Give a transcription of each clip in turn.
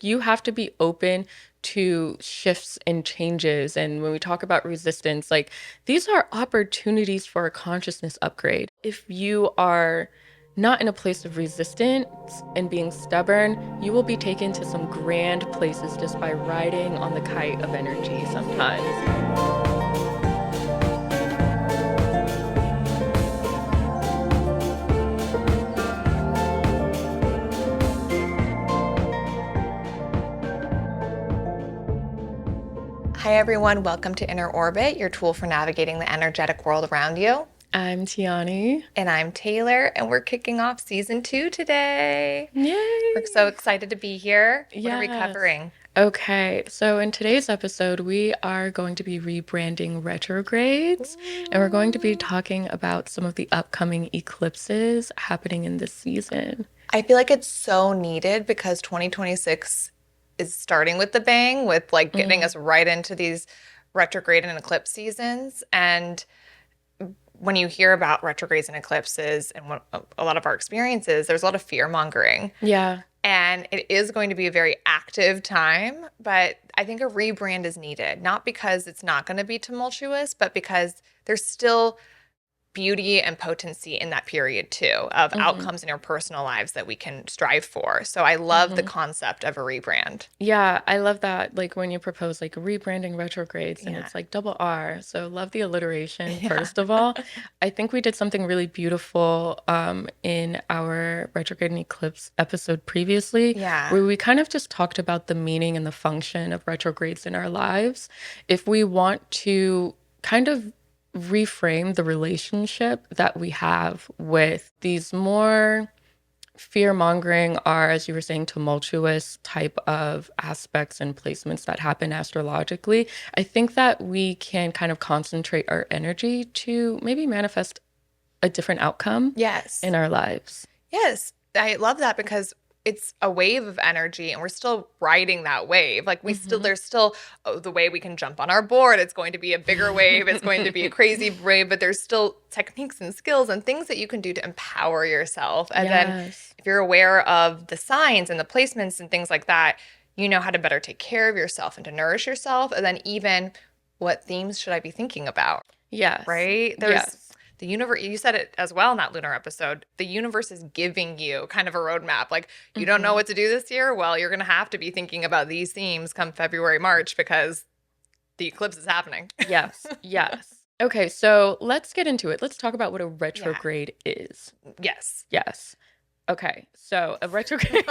you have to be open to shifts and changes. And when we talk about resistance, like these are opportunities for a consciousness upgrade. If you are not in a place of resistance and being stubborn, you will be taken to some grand places just by riding on the kite of energy sometimes. Hi everyone, welcome to Inner Orbit, your tool for navigating the energetic world around you. I'm Tianee. And I'm Taylor, and we're kicking off season 2 today. Yay! We're so excited to be here. What are we Yes. covering? Okay, so in today's episode, we are going to be rebranding retrogrades, and we're going to be talking about some of the upcoming eclipses happening in this season. I feel like it's so needed because 2026 is starting with the bang, with like getting us right into these retrograde and eclipse seasons. And when you hear about retrogrades and eclipses and what a lot of our experiences, there's a lot of fear mongering. Yeah. And it is going to be a very active time, but I think a rebrand is needed, not because it's not going to be tumultuous, but because there's still beauty and potency in that period too, of outcomes in our personal lives that we can strive for. So I love the concept of a rebrand. Yeah, I love that. Like when you propose like rebranding retrogrades and Yeah. it's like double R. So love the alliteration, first of all. I think we did something really beautiful in our retrograde and eclipse episode previously, Yeah. where we kind of just talked about the meaning and the function of retrogrades in our lives. If we want to kind of reframe the relationship that we have with these more fear-mongering are, as you were saying, tumultuous type of aspects and placements that happen astrologically, I think that we can kind of concentrate our energy to maybe manifest a different outcome Yes. in our lives. Yes. I love that because it's a wave of energy and we're still riding that wave. Like there's still the way we can jump on our board. It's going to be a bigger wave. It's going to be a crazy wave, but there's still techniques and skills and things that you can do to empower yourself. And then Yes. if you're aware of the signs and the placements and things like that, you know how to better take care of yourself and to nourish yourself. And then even what themes should I be thinking about? Yes. Right? Yes. The universe, you said it as well in that lunar episode, the universe is giving you kind of a roadmap. Like, you don't know what to do this year? Well, you're going to have to be thinking about these themes come February, March, because the eclipse is happening. Yes. Yes. Okay, so let's get into it. Let's talk about what a retrograde is. Yes. Yes. Okay, so a retrograde.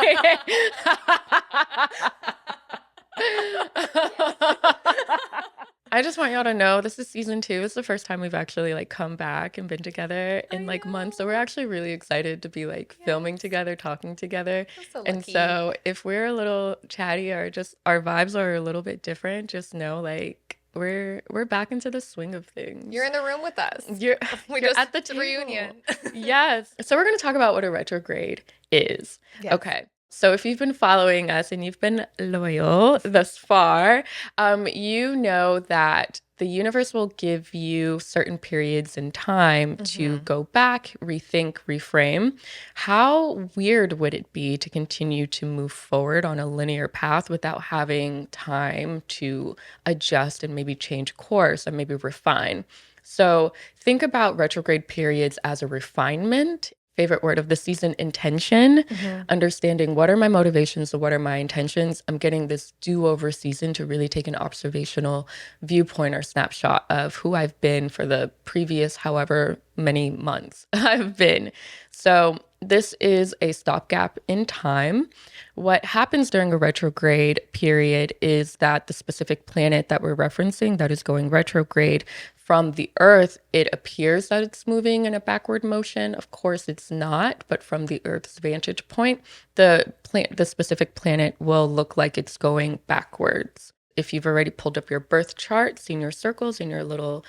I just want y'all to know this is season 2. It's the first time we've actually like come back and been together in like months. So we're actually really excited to be like filming together, talking together. So And so if we're a little chatty or just our vibes are a little bit different, just know like we're back into the swing of things. You're in the room with us. You're just at the table. reunion. Yes. So we're going to talk about what a retrograde is. Yes. Okay. So if you've been following us and you've been loyal thus far, you know that the universe will give you certain periods in time to go back, rethink, reframe. How weird would it be to continue to move forward on a linear path without having time to adjust and maybe change course and maybe refine? So think about retrograde periods as a refinement. Favorite word of the season, intention. Understanding what are my motivations, what are my intentions. I'm getting this do-over season to really take an observational viewpoint or snapshot of who I've been for the previous however many months I've been. So this is a stopgap in time. What happens during a retrograde period is that the specific planet that we're referencing that is going retrograde from the Earth, it appears that it's moving in a backward motion. Of course, it's not, but from the Earth's vantage point, the specific planet will look like it's going backwards. If you've already pulled up your birth chart, seen your circles and your little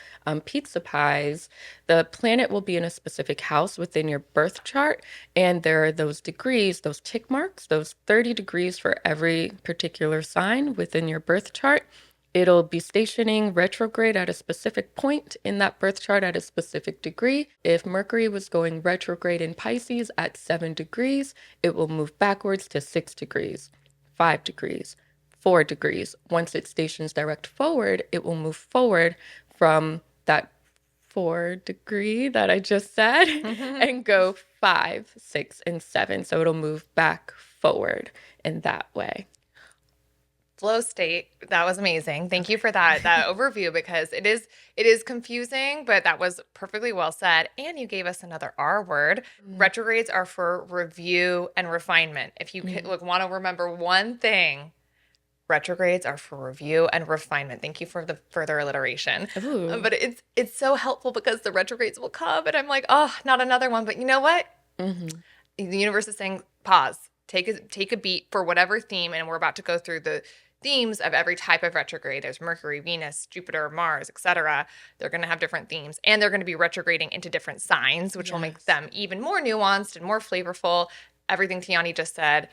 pizza pies, the planet will be in a specific house within your birth chart. And there are those degrees, those tick marks, those 30 degrees for every particular sign within your birth chart. It'll be stationing retrograde at a specific point in that birth chart at a specific degree. If Mercury was going retrograde in Pisces at 7 degrees, it will move backwards to 6 degrees. 5 degrees, 4 degrees. Once it stations direct forward, it will move forward from that 4 degree that I just said and go 5, 6, and 7. So it'll move back forward in that way. Flow state. That was amazing. Thank you for that overview, because it is confusing, but that was perfectly well said. And you gave us another R word. Retrogrades are for review and refinement. If you want to remember one thing, retrogrades are for review and refinement. Thank you for the further alliteration. But it's so helpful because the retrogrades will come and I'm like, oh, not another one. But you know what? The universe is saying, pause, take a beat for whatever theme. And we're about to go through the themes of every type of retrograde. There's Mercury, Venus, Jupiter, Mars, etc. They're going to have different themes, and they're going to be retrograding into different signs, which will make them even more nuanced and more flavorful. Everything Tianee just said.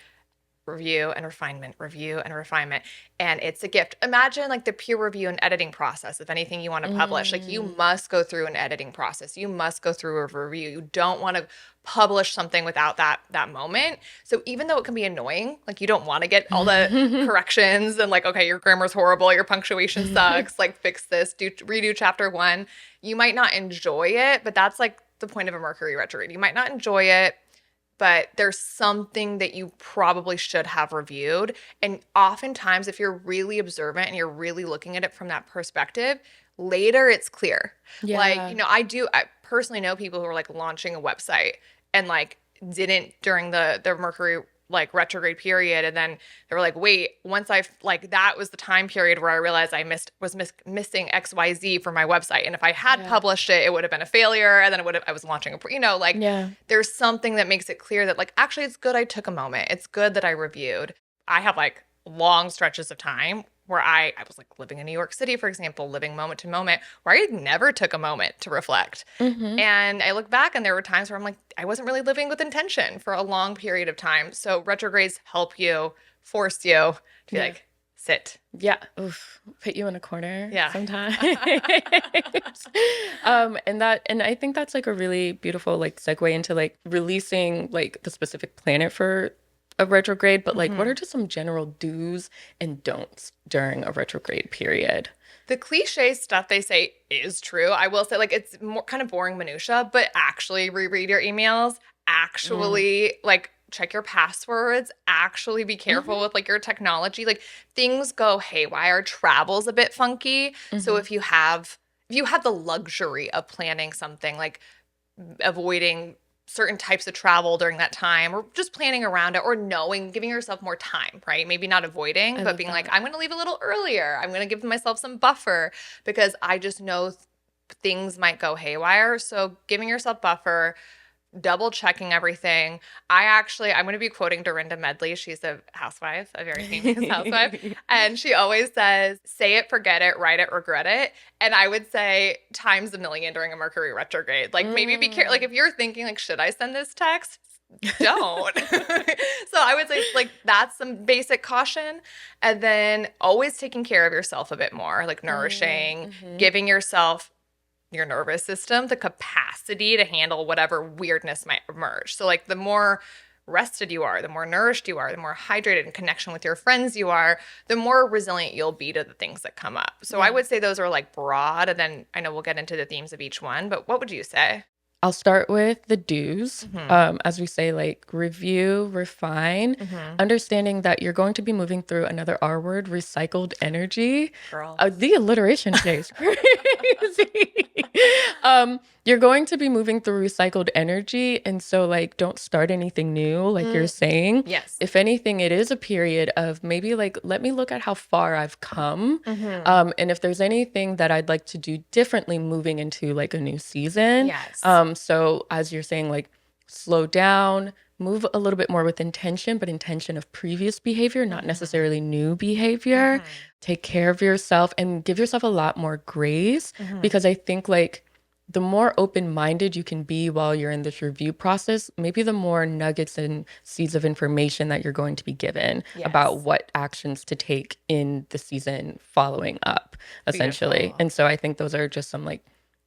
Review and refinement, review and refinement. And it's a gift. Imagine like the peer review and editing process of anything you want to publish. Like you must go through an editing process. You must go through a review. You don't want to publish something without that moment. So even though it can be annoying, like you don't want to get all the corrections and like, okay, your grammar's horrible, your punctuation sucks, like fix this, redo chapter 1. You might not enjoy it, but that's like the point of a Mercury retrograde. You might not enjoy it, but there's something that you probably should have reviewed. And oftentimes, if you're really observant and you're really looking at it from that perspective, later it's clear. Yeah. Like, I personally know people who are like launching a website and like didn't during the Mercury like retrograde period, and then they were like, wait, once that was the time period where I realized I was missing XYZ for my website, and if I had published it, it would have been a failure, and then I was launching there's something that makes it clear that like actually it's good I took a moment, it's good that I reviewed. I have like long stretches of time where I was like living in New York City, for example, living moment to moment, where I never took a moment to reflect. And I look back and there were times where I'm like, I wasn't really living with intention for a long period of time. So retrogrades help you, force you to be like, sit. Yeah. Oof. Put you in a corner sometimes. And I think that's like a really beautiful like segue into like releasing like the specific planet for a retrograde, but like what are just some general do's and don'ts during a retrograde period? The cliche stuff they say is true. I will say like it's more kind of boring minutia, but actually reread your emails, actually like check your passwords, actually be careful with like your technology. Like things go haywire, travel's a bit funky. So if you have the luxury of planning something, like avoiding certain types of travel during that time, or just planning around it, or giving yourself more time, right? Maybe not avoiding, but being like, I'm going to leave a little earlier. I'm going to give myself some buffer because I just know things might go haywire. So giving yourself buffer, double checking everything. I'm going to be quoting Dorinda Medley. She's a housewife, a very famous housewife. And she always says, say it, forget it, write it, regret it. And I would say times a million during a Mercury retrograde. Like maybe be careful. Like if you're thinking like, should I send this text? Don't. So I would say like that's some basic caution. And then always taking care of yourself a bit more, like nourishing, giving yourself, your nervous system, the capacity to handle whatever weirdness might emerge. So like the more rested you are, the more nourished you are, the more hydrated in connection with your friends you are, the more resilient you'll be to the things that come up. So I would say those are like broad, and then I know we'll get into the themes of each one, but what would you say? I'll start with the do's. As we say, like review, refine, understanding that you're going to be moving through another R word, recycled energy. Girl. The alliteration today is crazy. You're going to be moving through recycled energy. And so like, don't start anything new, like you're saying. Yes. If anything, it is a period of maybe like, let me look at how far I've come. And if there's anything that I'd like to do differently moving into like a new season. Yes. So as you're saying, like slow down, move a little bit more with intention, but intention of previous behavior, not necessarily new behavior. Take care of yourself and give yourself a lot more grace, because I think like the more open-minded you can be while you're in this review process, maybe the more nuggets and seeds of information that you're going to be given about what actions to take in the season following up, essentially. Beautiful. And so I think those are just some like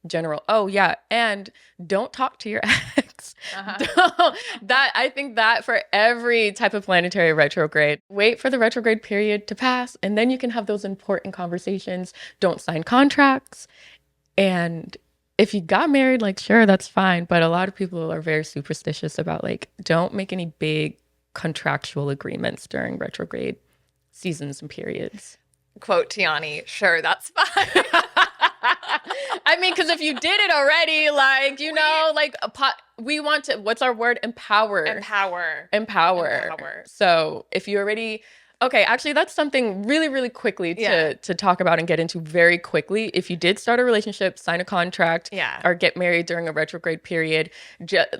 general. Oh yeah, and don't talk to your ex. I think that for every type of planetary retrograde, wait for the retrograde period to pass, and then you can have those important conversations. Don't sign contracts. And if you got married, like, sure, that's fine. But a lot of people are very superstitious about, like, don't make any big contractual agreements during retrograde seasons and periods. Quote Tianee, sure, that's fine. I mean, because if you did it already, like, you know, like, we want to, what's our word? Empower. So if you already, okay, actually, that's something really, really quickly to talk about and get into very quickly. If you did start a relationship, sign a contract, or get married during a retrograde period,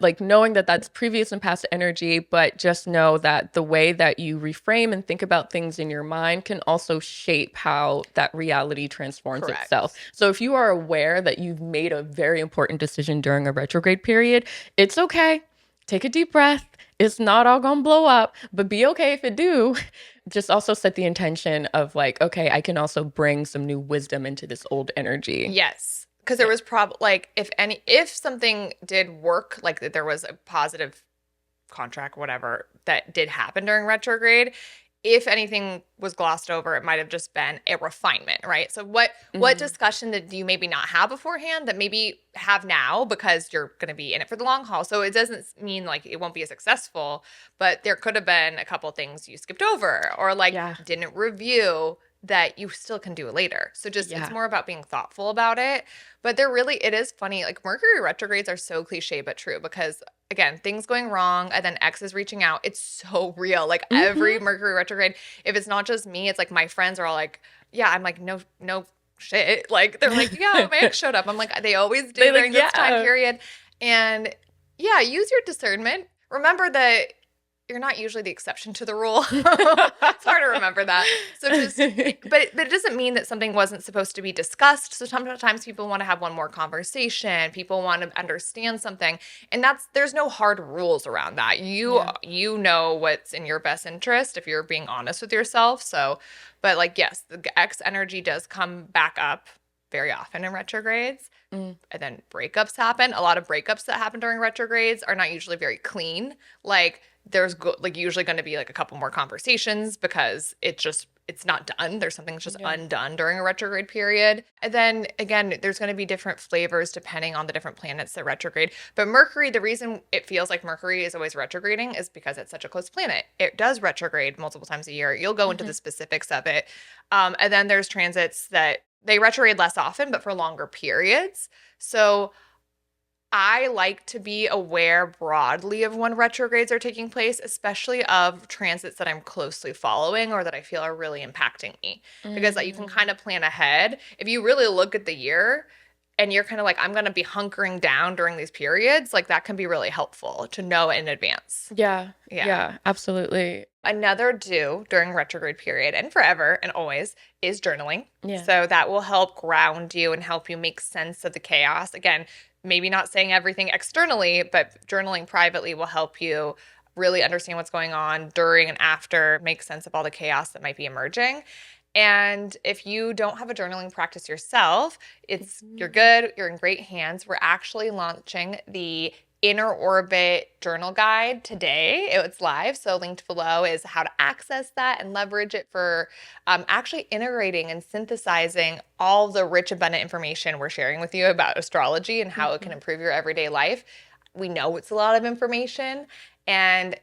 like knowing that that's previous and past energy, but just know that the way that you reframe and think about things in your mind can also shape how that reality transforms itself. So if you are aware that you've made a very important decision during a retrograde period, it's okay. Take a deep breath. It's not all gonna blow up, but be okay if it do. Just also set the intention of like, okay, I can also bring some new wisdom into this old energy. Yes. Because there was probably like if something did work, like that there was a positive contract, whatever, that did happen during retrograde, if anything was glossed over, it might have just been a refinement, right? So what discussion did you maybe not have beforehand that maybe have now because you're going to be in it for the long haul? So it doesn't mean like it won't be as successful, but there could have been a couple things you skipped over or like didn't review that you still can do it later. So just it's more about being thoughtful about it. But it is funny. Like Mercury retrogrades are so cliche but true because again, things going wrong and then X is reaching out. It's so real. Like every Mercury retrograde, if it's not just me, it's like my friends are all like, yeah, I'm like, no shit. Like they're like, yeah, my ex showed up. I'm like, they always do during this time period. And yeah, use your discernment. Remember that you're not usually the exception to the rule. It's hard to remember that. So but it doesn't mean that something wasn't supposed to be discussed. So sometimes people want to have one more conversation. People want to understand something. And there's no hard rules around that. You know what's in your best interest if you're being honest with yourself. So, but like, yes, the X energy does come back up very often in retrogrades. And then breakups happen. A lot of breakups that happen during retrogrades are not usually very clean. Like there's usually going to be like a couple more conversations because it's not done. There's something that's just undone during a retrograde period. And then again, there's going to be different flavors depending on the different planets that retrograde. But Mercury, the reason it feels like Mercury is always retrograding is because it's such a close planet. It does retrograde multiple times a year. You'll go into the specifics of it. And then there's transits that they retrograde less often, but for longer periods. So I like to be aware broadly of when retrogrades are taking place, especially of transits that I'm closely following or that I feel are really impacting me. Because you can kind of plan ahead. If you really look at the year and you're kind of like, I'm going to be hunkering down during these periods, like that can be really helpful to know in advance. Yeah, absolutely. Another do during retrograde period and forever and always is journaling. So that will help ground you and help you make sense of the chaos. Again, maybe not saying everything externally, but journaling privately will help you really understand what's going on during and after, make sense of all the chaos that might be emerging. And if you don't have a journaling practice yourself, you're good. You're in great hands. We're actually launching the Inner Orbit journal guide today. It's live, so linked below is how to access that and leverage it for actually integrating and synthesizing all the rich, abundant information we're sharing with you about astrology and how it can improve your everyday life. We know it's a lot of information, and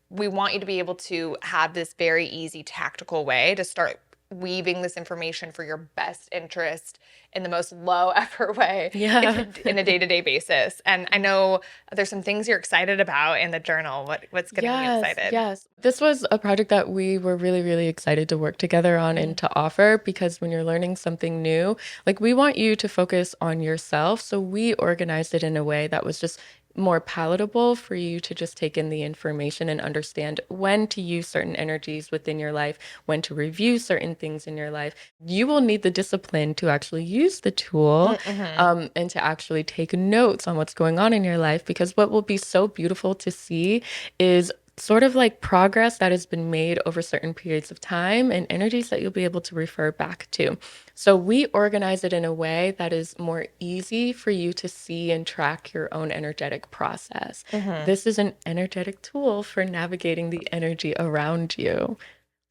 we want you to be able to have this very easy, tactical way to start weaving this information for your best interest in the most low effort way in a day-to-day basis. And I know there's some things you're excited about in the journal. What's getting you excited? Yes. This was a project that we were really, really excited to work together on and to offer, because when you're learning something new, like we want you to focus on yourself. So we organized it in a way that was just more palatable for you to just take in the information and understand when to use certain energies within your life, when to review certain things in your life. You will need the discipline to actually use the tool and to actually take notes on what's going on in your life, because what will be so beautiful to see is sort of like progress that has been made over certain periods of time and energies that you'll be able to refer back to. So we organize it in a way that is more easy for you to see and track your own energetic process. Mm-hmm. This is an energetic tool for navigating the energy around you.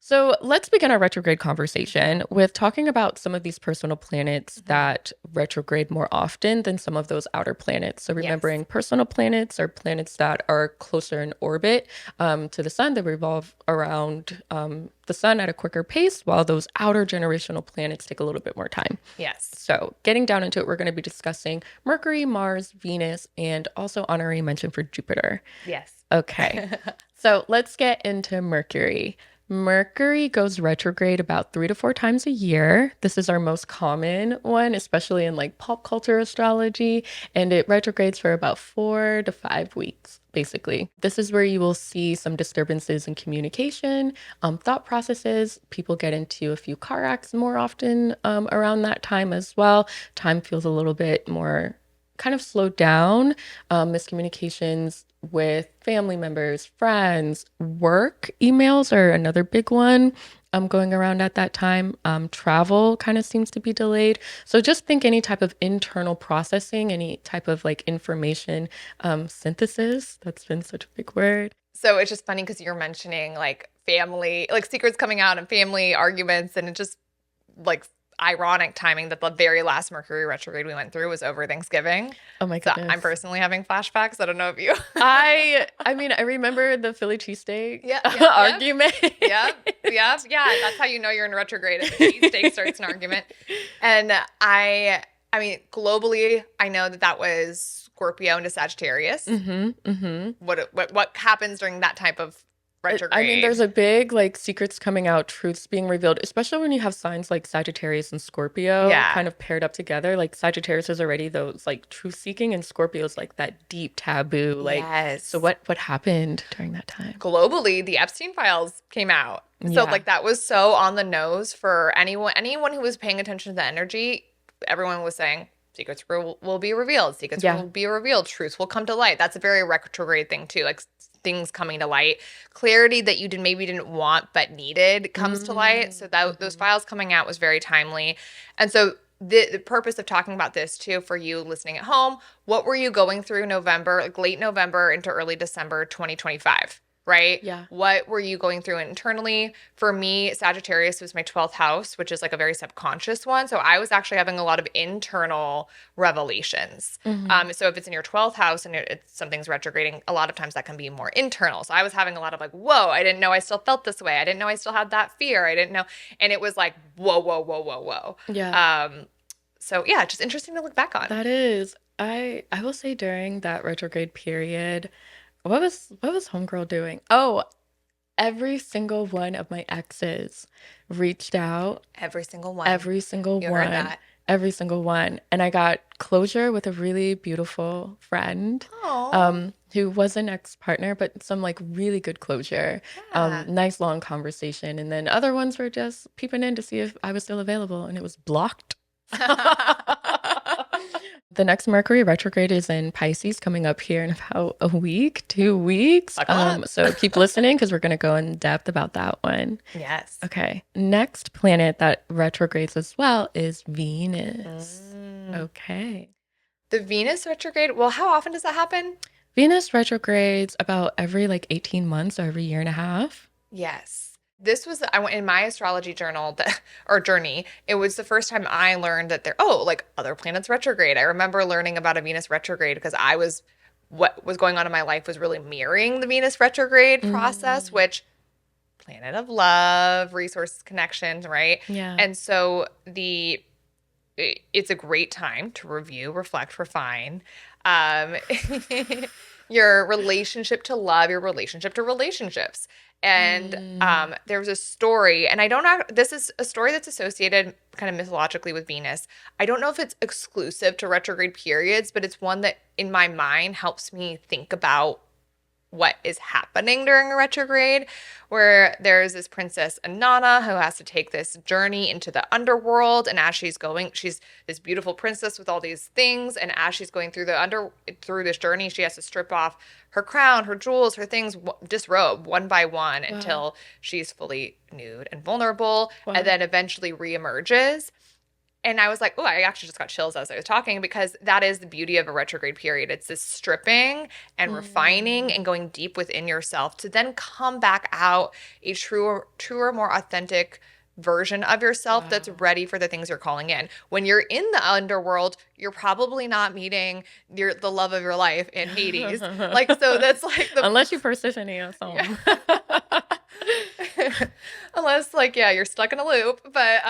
So let's begin our retrograde conversation with talking about some of these personal planets that retrograde more often than some of those outer planets. So remembering personal planets are planets that are closer in orbit to the sun. They revolve around the sun at a quicker pace, while those outer generational planets take a little bit more time. Yes. So getting down into it, we're going to be discussing Mercury, Mars, Venus, and also honorary mention for Jupiter. Yes. Okay. So let's get into Mercury. Mercury goes retrograde about 3 to 4 times a year. This is our most common one, especially in like pop culture astrology, and it retrogrades for about 4 to 5 weeks, basically. This is where you will see some disturbances in communication, thought processes. People get into a few car accidents more often around that time as well. Time feels a little bit more kind of slowed down. Miscommunications with family members, friends, work emails are another big one going around at that time. Travel kind of seems to be delayed. So just think any type of internal processing, any type of like information synthesis. That's been such a big word. So it's just funny because you're mentioning like family, like secrets coming out and family arguments, and it just like ironic timing that the very last Mercury retrograde we went through was over Thanksgiving. Oh my So goodness. I'm personally having flashbacks. I don't know if you. I mean, I remember the Philly cheesesteak argument. Yeah. That's how you know you're in retrograde. If the cheesesteak starts an argument. And I mean, globally, I know that was Scorpio into Sagittarius. What happens during that type of retrograde? I mean, there's a big like secrets coming out, truths being revealed, especially when you have signs like Sagittarius and Scorpio kind of paired up together. Like Sagittarius is already those like truth seeking, and Scorpio is like that deep taboo. Like, so what happened during that time? Globally, the Epstein files came out. So like that was so on the nose for anyone who was paying attention to the energy. Everyone was saying secrets will be revealed. Secrets will be revealed. Truths will come to light. That's a very retrograde thing too. Like things coming to light, clarity that you maybe didn't want but needed comes to light. So that those files coming out was very timely. And so the purpose of talking about this too for you listening at home, what were you going through November, like late November into early December 2025? Right? Yeah. What were you going through internally? For me, Sagittarius was my 12th house, which is like a very subconscious one. So I was actually having a lot of internal revelations. So if it's in your 12th house and something's retrograding, a lot of times that can be more internal. So I was having a lot of like, whoa, I didn't know I still felt this way. I didn't know I still had that fear. I didn't know. And it was like, whoa. Yeah. So yeah, just interesting to look back on. That is. I will say during that retrograde period, what was homegirl doing? Oh, every single one of my exes reached out. Every single one. Every single You one. heard that. Every single one. And I got closure with a really beautiful friend who was an ex-partner, but some like really good closure. Yeah. Nice long conversation. And then other ones were just peeping in to see if I was still available, and it was blocked. The next Mercury retrograde is in Pisces coming up here in about a week, 2 weeks. So keep listening because we're going to go in depth about that one. Yes. Okay. Next planet that retrogrades as well is Venus. Okay. The Venus retrograde, well, how often does that happen? Venus retrogrades about every like 18 months or every year and a half. Yes. This was, I went in my astrology journal or journey. It was the first time I learned that like other planets retrograde. I remember learning about a Venus retrograde because what was going on in my life was really mirroring the Venus retrograde process, which planet of love, resources, connections, right? Yeah. And so it's a great time to review, reflect, refine. Your relationship to love, your relationship to relationships. And there was a story, and I don't know, this is a story that's associated kind of mythologically with Venus. I don't know if it's exclusive to retrograde periods, but it's one that in my mind helps me think about what is happening during a retrograde, where there's this princess Anana who has to take this journey into the underworld. And as she's going, she's this beautiful princess with all these things. And as she's going through through this journey, she has to strip off her crown, her jewels, her things, disrobe one by one until she's fully nude and vulnerable, and then eventually reemerges. And I was like, oh, I actually just got chills as I was talking, because that is the beauty of a retrograde period. It's this stripping and refining and going deep within yourself to then come back out a truer, more authentic version of yourself that's ready for the things you're calling in. When you're in the underworld, you're probably not meeting the love of your life in Hades. Like, so that's like unless you Persephone or something. Unless, like, yeah, you're stuck in a loop, but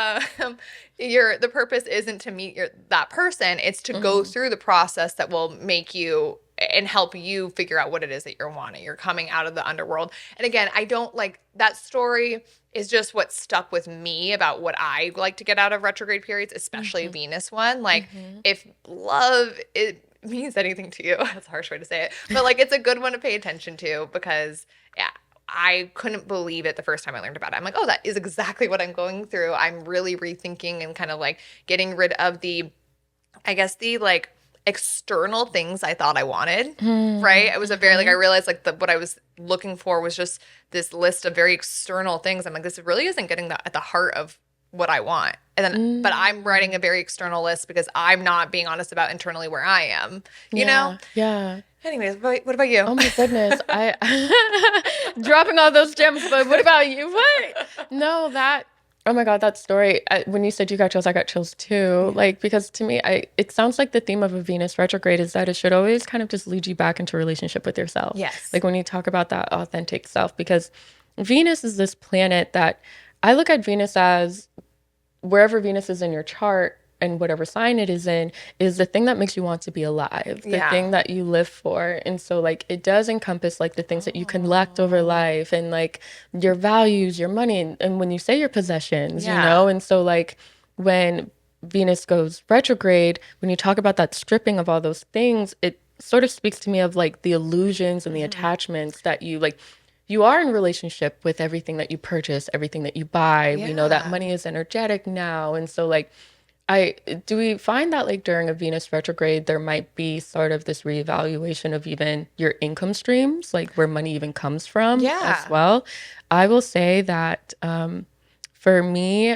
the purpose isn't to meet that person. It's to go through the process that will make you and help you figure out what it is that you're wanting. You're coming out of the underworld. And again, I don't like that story is just what stuck with me about what I like to get out of retrograde periods, especially Venus one. Like, if love means anything to you, that's a harsh way to say it, but like, it's a good one to pay attention to, because I couldn't believe it the first time I learned about it. I'm like, oh, that is exactly what I'm going through. I'm really rethinking and kind of like getting rid of the like external things I thought I wanted, right? It was a very, like, I realized like what I was looking for was just this list of very external things. I'm like, this really isn't getting at the heart of what I want. And then, but I'm writing a very external list because I'm not being honest about internally where I am, you know? Yeah. Anyways, what about you? Oh my goodness. I dropping all those gems, but what about you? What? No, oh my God, that story. When you said you got chills, I got chills too. Like, because to me, it sounds like the theme of a Venus retrograde is that it should always kind of just lead you back into a relationship with yourself. Yes. Like when you talk about that authentic self, because Venus is this planet that I look at Venus as wherever Venus is in your chart, and whatever sign it is in, is the thing that makes you want to be alive, the thing that you live for. And so like it does encompass like the things that you collect over life, and like your values, your money, and when you say your possessions, you know? And so like when Venus goes retrograde, when you talk about that stripping of all those things, it sort of speaks to me of like the illusions and the attachments that you are in relationship with everything that you purchase, everything that you buy. We know that money is energetic now. And so like, do we find that like during a Venus retrograde, there might be sort of this reevaluation of even your income streams, like where money even comes from as well? I will say that for me,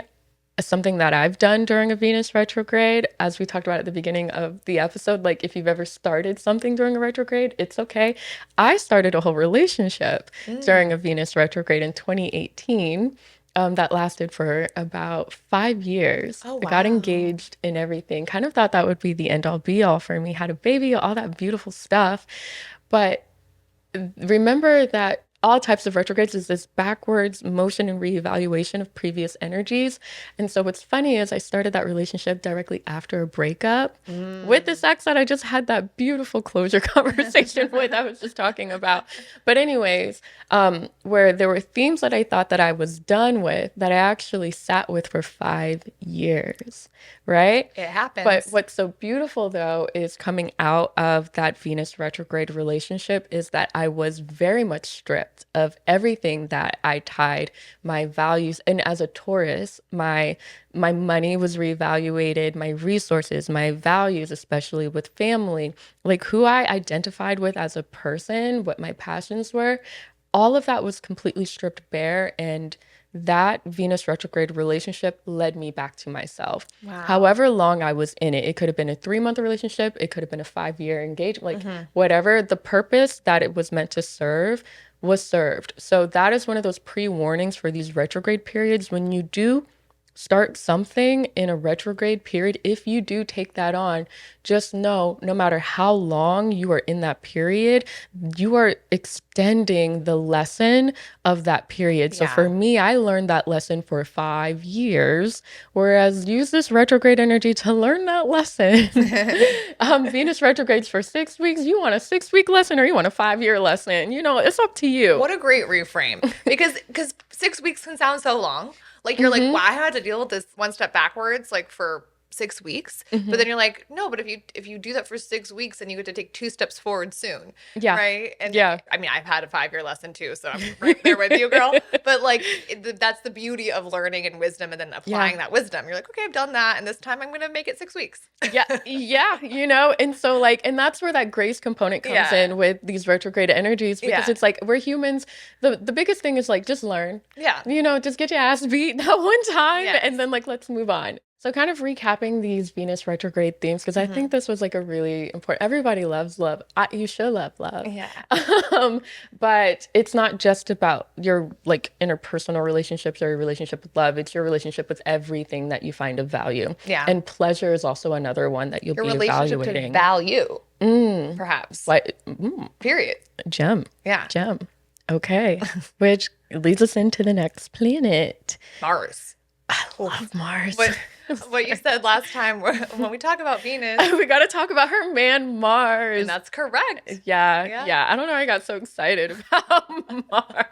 something that I've done during a Venus retrograde, as we talked about at the beginning of the episode, like if you've ever started something during a retrograde, it's okay. I started a whole relationship during a Venus retrograde in 2018. That lasted for about 5 years. Oh, wow. I got engaged and everything. Kind of thought that would be the end all be all for me. Had a baby, all that beautiful stuff. But remember that all types of retrogrades is this backwards motion and reevaluation of previous energies. And so what's funny is I started that relationship directly after a breakup with this ex that I just had that beautiful closure conversation with, I was just talking about. But anyways, where there were themes that I thought that I was done with that I actually sat with for 5 years, right? It happens. But what's so beautiful though is coming out of that Venus retrograde relationship is that I was very much stripped of everything that I tied my values. And as a Taurus, my money was reevaluated, my resources, my values, especially with family, like who I identified with as a person, what my passions were, all of that was completely stripped bare. And that Venus retrograde relationship led me back to myself. Wow. However long I was in it, it could have been a 3-month relationship, it could have been a 5-year engagement, like whatever the purpose that it was meant to serve was served. So that is one of those pre-warnings for these retrograde periods. When you do start something in a retrograde period, if you do take that on, just know no matter how long you are in that period, you are extending the lesson of that period. So for me, I learned that lesson for 5 years, whereas use this retrograde energy to learn that lesson. Venus retrogrades for 6 weeks. You want a 6-week lesson or you want a 5-year lesson? You know, it's up to you. What a great reframe. Because 6 weeks can sound so long. Like, you're like, wow, I had to deal with this one step backwards, like, for 6 weeks. But then you're like, no, but if you do that for 6 weeks, then you get to take 2 steps forward soon. Yeah. Right. And Yeah. I mean, I've had a 5-year lesson too, so I'm right there with you, girl. But like, that's the beauty of learning and wisdom, and then applying that wisdom. You're like, okay, I've done that, and this time I'm going to make it 6 weeks. Yeah. Yeah. You know, and so like, and that's where that grace component comes in with these retrograde energies, because it's like, we're humans. The biggest thing is like, just learn. Yeah. You know, just get your ass beat that one time, and then like, let's move on. So kind of recapping these Venus retrograde themes, because I think this was like a really important, everybody loves love. You should love love. Yeah. But it's not just about your like interpersonal relationships or your relationship with love. It's your relationship with everything that you find of value. Yeah. And pleasure is also another one that you'll be evaluating. To value, perhaps. Like, Period. Gem. Yeah. Gem. Okay. Which leads us into the next planet. Mars. I love Mars. What you said last time when we talk about Venus. We got to talk about her man, Mars. And that's correct. Yeah. I don't know. I got so excited about Mars.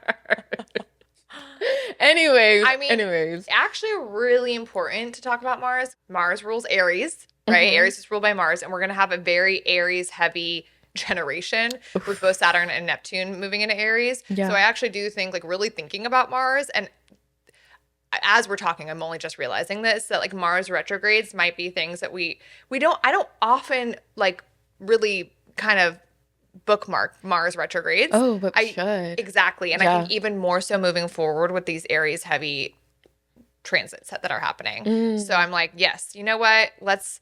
Anyways. Actually really important to talk about Mars. Mars rules Aries, right? Aries is ruled by Mars, and we're going to have a very Aries heavy generation with both Saturn and Neptune moving into Aries. Yeah. So I actually do think like really thinking about Mars, and as we're talking, I'm only just realizing this, that like Mars retrogrades might be things that I don't often like really kind of bookmark Mars retrogrades. Oh, but I should. Exactly. And I think even more so moving forward with these Aries heavy transits that are happening. So I'm like, yes, you know what? Let's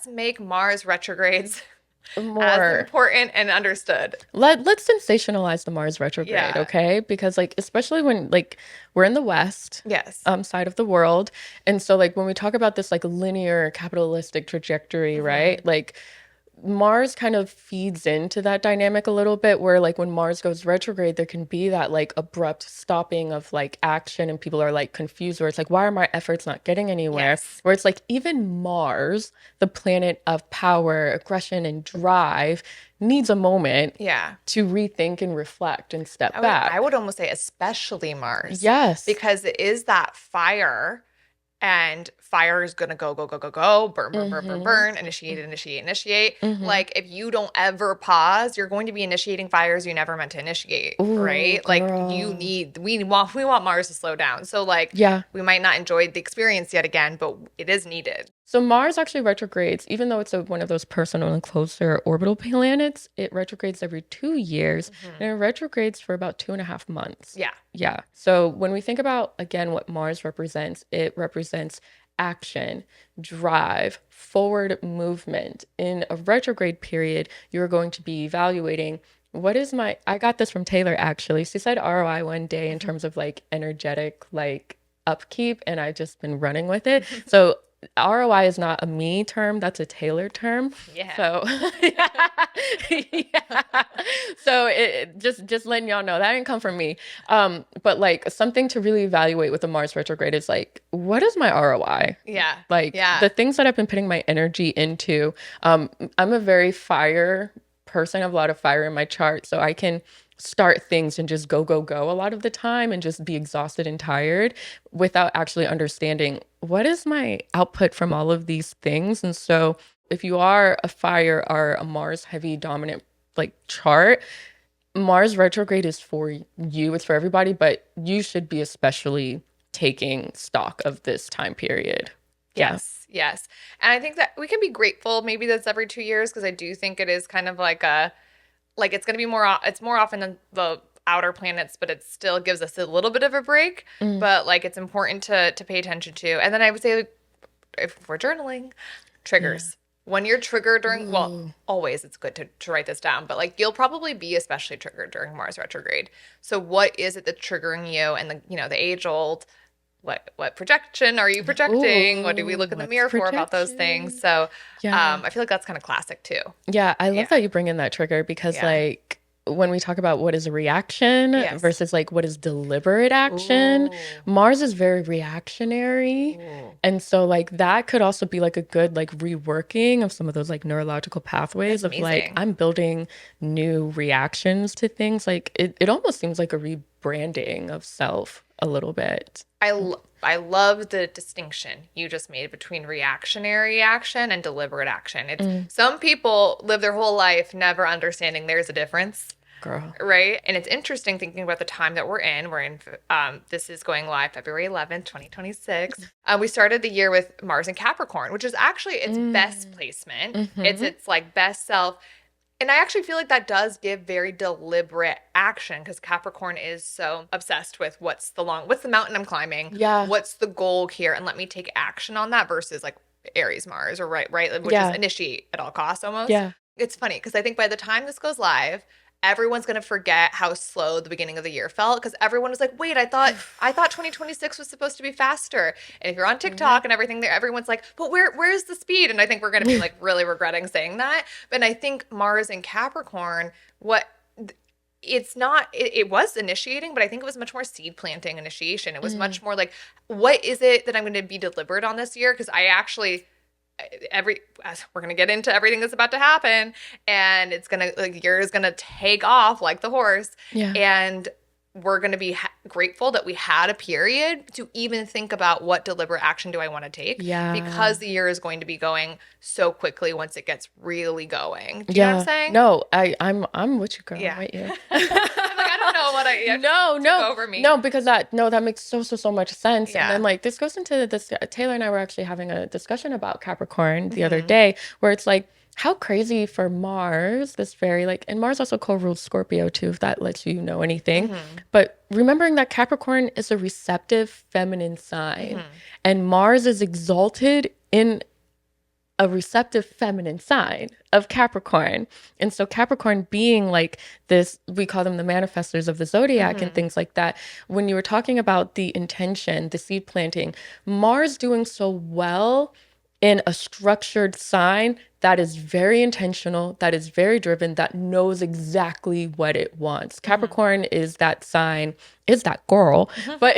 make Mars retrogrades more as important and understood. Let's sensationalize the Mars retrograde, okay? Because like, especially when like we're in the West, side of the world, and so like when we talk about this like linear capitalistic trajectory, right? Like Mars kind of feeds into that dynamic a little bit, where like when Mars goes retrograde, there can be that like abrupt stopping of like action, and people are like confused, where it's like, why are my efforts not getting anywhere? Where it's like, even Mars, the planet of power, aggression, and drive, needs a moment to rethink and reflect and step back. I would almost say especially Mars. Yes. Because it is that fire. And fire is going to go, burn, initiate. Like, if you don't ever pause, you're going to be initiating fires you never meant to initiate, right? Girl. Like, we want Mars to slow down. So, like, we might not enjoy the experience yet again, but it is needed. So Mars actually retrogrades, even though it's one of those personal and closer orbital planets, it retrogrades every 2 years, and it retrogrades for about 2.5 months. Yeah. So when we think about, again, what Mars represents, it represents action, drive, forward movement. In a retrograde period, you're going to be evaluating, I got this from Taylor, actually. She said ROI one day in terms of like energetic, like upkeep, and I've just been running with it. So ROI is not a me term, that's a Taylor term. So so it just letting y'all know that didn't come from me. But like something to really evaluate with the Mars retrograde is like, what is my ROI? The things that I've been putting my energy into. I'm a very fire person. I have a lot of fire in my chart, so I can start things and just go a lot of the time and just be exhausted and tired without actually understanding what is my output from all of these things. And so if you are a fire or a Mars heavy dominant like chart, Mars retrograde is for you, it's for everybody, but you should be especially taking stock of this time period. Yes. And I think that we can be grateful maybe that's every 2 years, because I do think it is kind of like it's going to be it's more often than the outer planets, but it still gives us a little bit of a break. But like, it's important to pay attention to. And then I would say, like, if we're journaling, triggers. When you're triggered during, always it's good to write this down, but like, you'll probably be especially triggered during Mars retrograde. So what is it that's triggering you? And the age old, what projection are you projecting? What do we look in the mirror for about those things? So I feel like that's kind of classic too. Yeah, I love that you bring in that trigger, because like when we talk about what is a reaction versus like what is deliberate action, Mars is very reactionary. And so like that could also be like a good like reworking of some of those like neurological pathways of like, I'm building new reactions to things. Like it almost seems like a rebranding of self a little bit. I love the distinction you just made between reactionary action and deliberate action. It's some people live their whole life never understanding there's a difference. Girl. Right. And it's interesting thinking about the time that we're in. This is going live February 11th, 2026. We started the year with Mars in Capricorn, which is actually its best placement. It's its like best self. And I actually feel like that does give very deliberate action because Capricorn is so obsessed with what's the mountain I'm climbing? Yeah. What's the goal here? And let me take action on that versus like Aries Mars or right, which is initiate at all costs almost. Yeah. It's funny because I think by the time this goes live, everyone's going to forget how slow the beginning of the year felt because everyone was like, wait, I thought 2026 was supposed to be faster. And if you're on TikTok and everything there, everyone's like, but where's the speed? And I think we're going to be like really regretting saying that. But I think Mars in Capricorn, it was initiating, but I think it was much more seed planting initiation. It was much more like, what is it that I'm going to be deliberate on this year? Because I actually... we're going to get into everything that's about to happen and it's going to the year is going to take off like the horse and we're going to be grateful that we had a period to even think about what deliberate action do I want to take because the year is going to be going so quickly once it gets really going. Do you know what I'm saying? No, I'm with you, girl. I'm with you. I don't know what took over me. No, because that makes so much sense. And then like this goes into this. Taylor and I were actually having a discussion about Capricorn the other day, where it's like how crazy for Mars, this very like, and Mars also co-rules Scorpio too, if that lets you know anything. But remembering that Capricorn is a receptive feminine sign, and Mars is exalted in a receptive feminine sign of Capricorn. And so Capricorn being like this, we call them the manifestors of the zodiac and things like that. When you were talking about the intention, the seed planting, Mars doing so well in a structured sign that is very intentional, that is very driven, that knows exactly what it wants. Capricorn is that sign, is that girl, but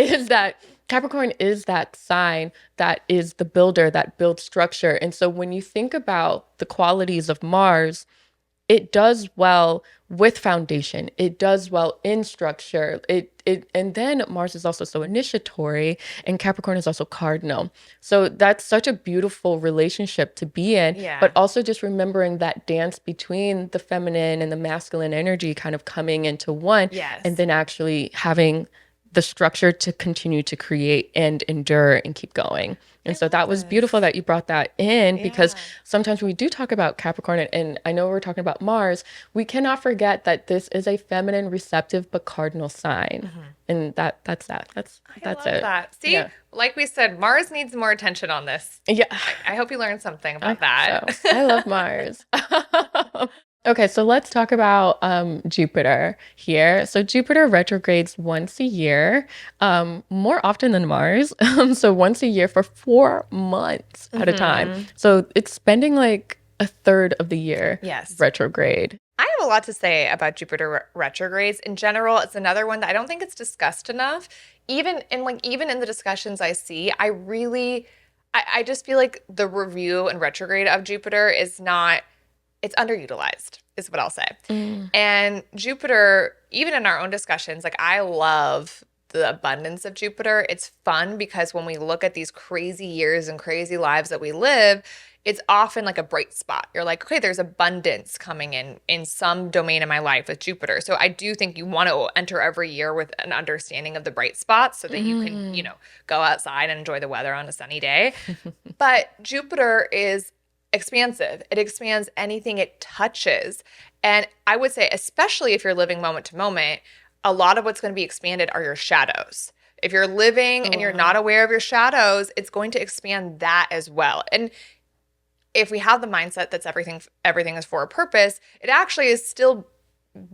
Capricorn is that sign that is the builder, that builds structure. And so when you think about the qualities of Mars, it does well with foundation. It does well in structure. And then Mars is also so initiatory, and Capricorn is also cardinal. So that's such a beautiful relationship to be in. But also just remembering that dance between the feminine and the masculine energy kind of coming into one, and then actually having the structure to continue to create and endure and keep going. And so that was beautiful that you brought that in, because sometimes when we do talk about Capricorn, and I know we're talking about Mars, we cannot forget that this is a feminine, receptive, but cardinal sign. And that's that. That's it. That. See, like we said, Mars needs more attention on this. Yeah. I hope you learned something about that. So. I love Mars. Okay, so let's talk about Jupiter here. So Jupiter retrogrades once a year, more often than Mars. So once a year for 4 months at a time. So it's spending like a third of the year retrograde. I have a lot to say about Jupiter retrogrades. In general, it's another one that I don't think it's discussed enough. Even in the discussions I see, I just feel like the review and retrograde of Jupiter is not... It's underutilized, is what I'll say. And Jupiter, even in our own discussions, like I love the abundance of Jupiter. It's fun because when we look at these crazy years and crazy lives that we live, it's often like a bright spot. You're like, okay, there's abundance coming in some domain of my life with Jupiter. So I do think you want to enter every year with an understanding of the bright spots so that you can, go outside and enjoy the weather on a sunny day. But Jupiter is expansive. It expands anything it touches. And I would say, especially if you're living moment to moment, a lot of what's going to be expanded are your shadows. If you're living and you're not aware of your shadows, it's going to expand that as well. And if we have the mindset that's everything is for a purpose, it actually is still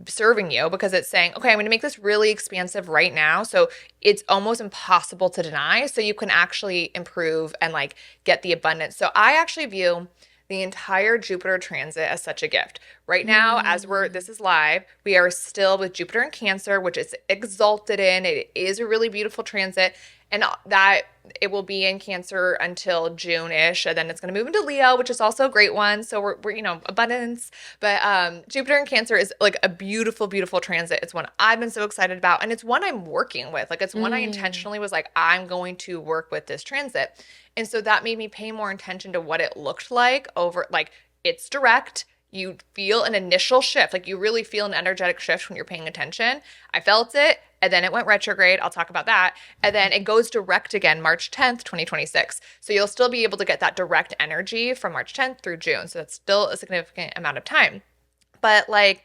serving you because it's saying, okay, I'm going to make this really expansive right now. So it's almost impossible to deny. So you can actually improve and like get the abundance. So I actually view the entire Jupiter transit as such a gift. Right now, as this is live, we are still with Jupiter in Cancer, which is exalted in. It is a really beautiful transit. And that it will be in Cancer until June-ish, and then it's going to move into Leo, which is also a great one. So we're abundance. But Jupiter in Cancer is like a beautiful, beautiful transit. It's one I've been so excited about, and it's one I'm working with. Like, it's one I intentionally was like, I'm going to work with this transit. And so that made me pay more attention to what it looked like over, like, it's direct. You feel an initial shift. Like, you really feel an energetic shift when you're paying attention. I felt it. And then it went retrograde. I'll talk about that. And then it goes direct again, March 10th, 2026. So you'll still be able to get that direct energy from March 10th through June. So that's still a significant amount of time. But like,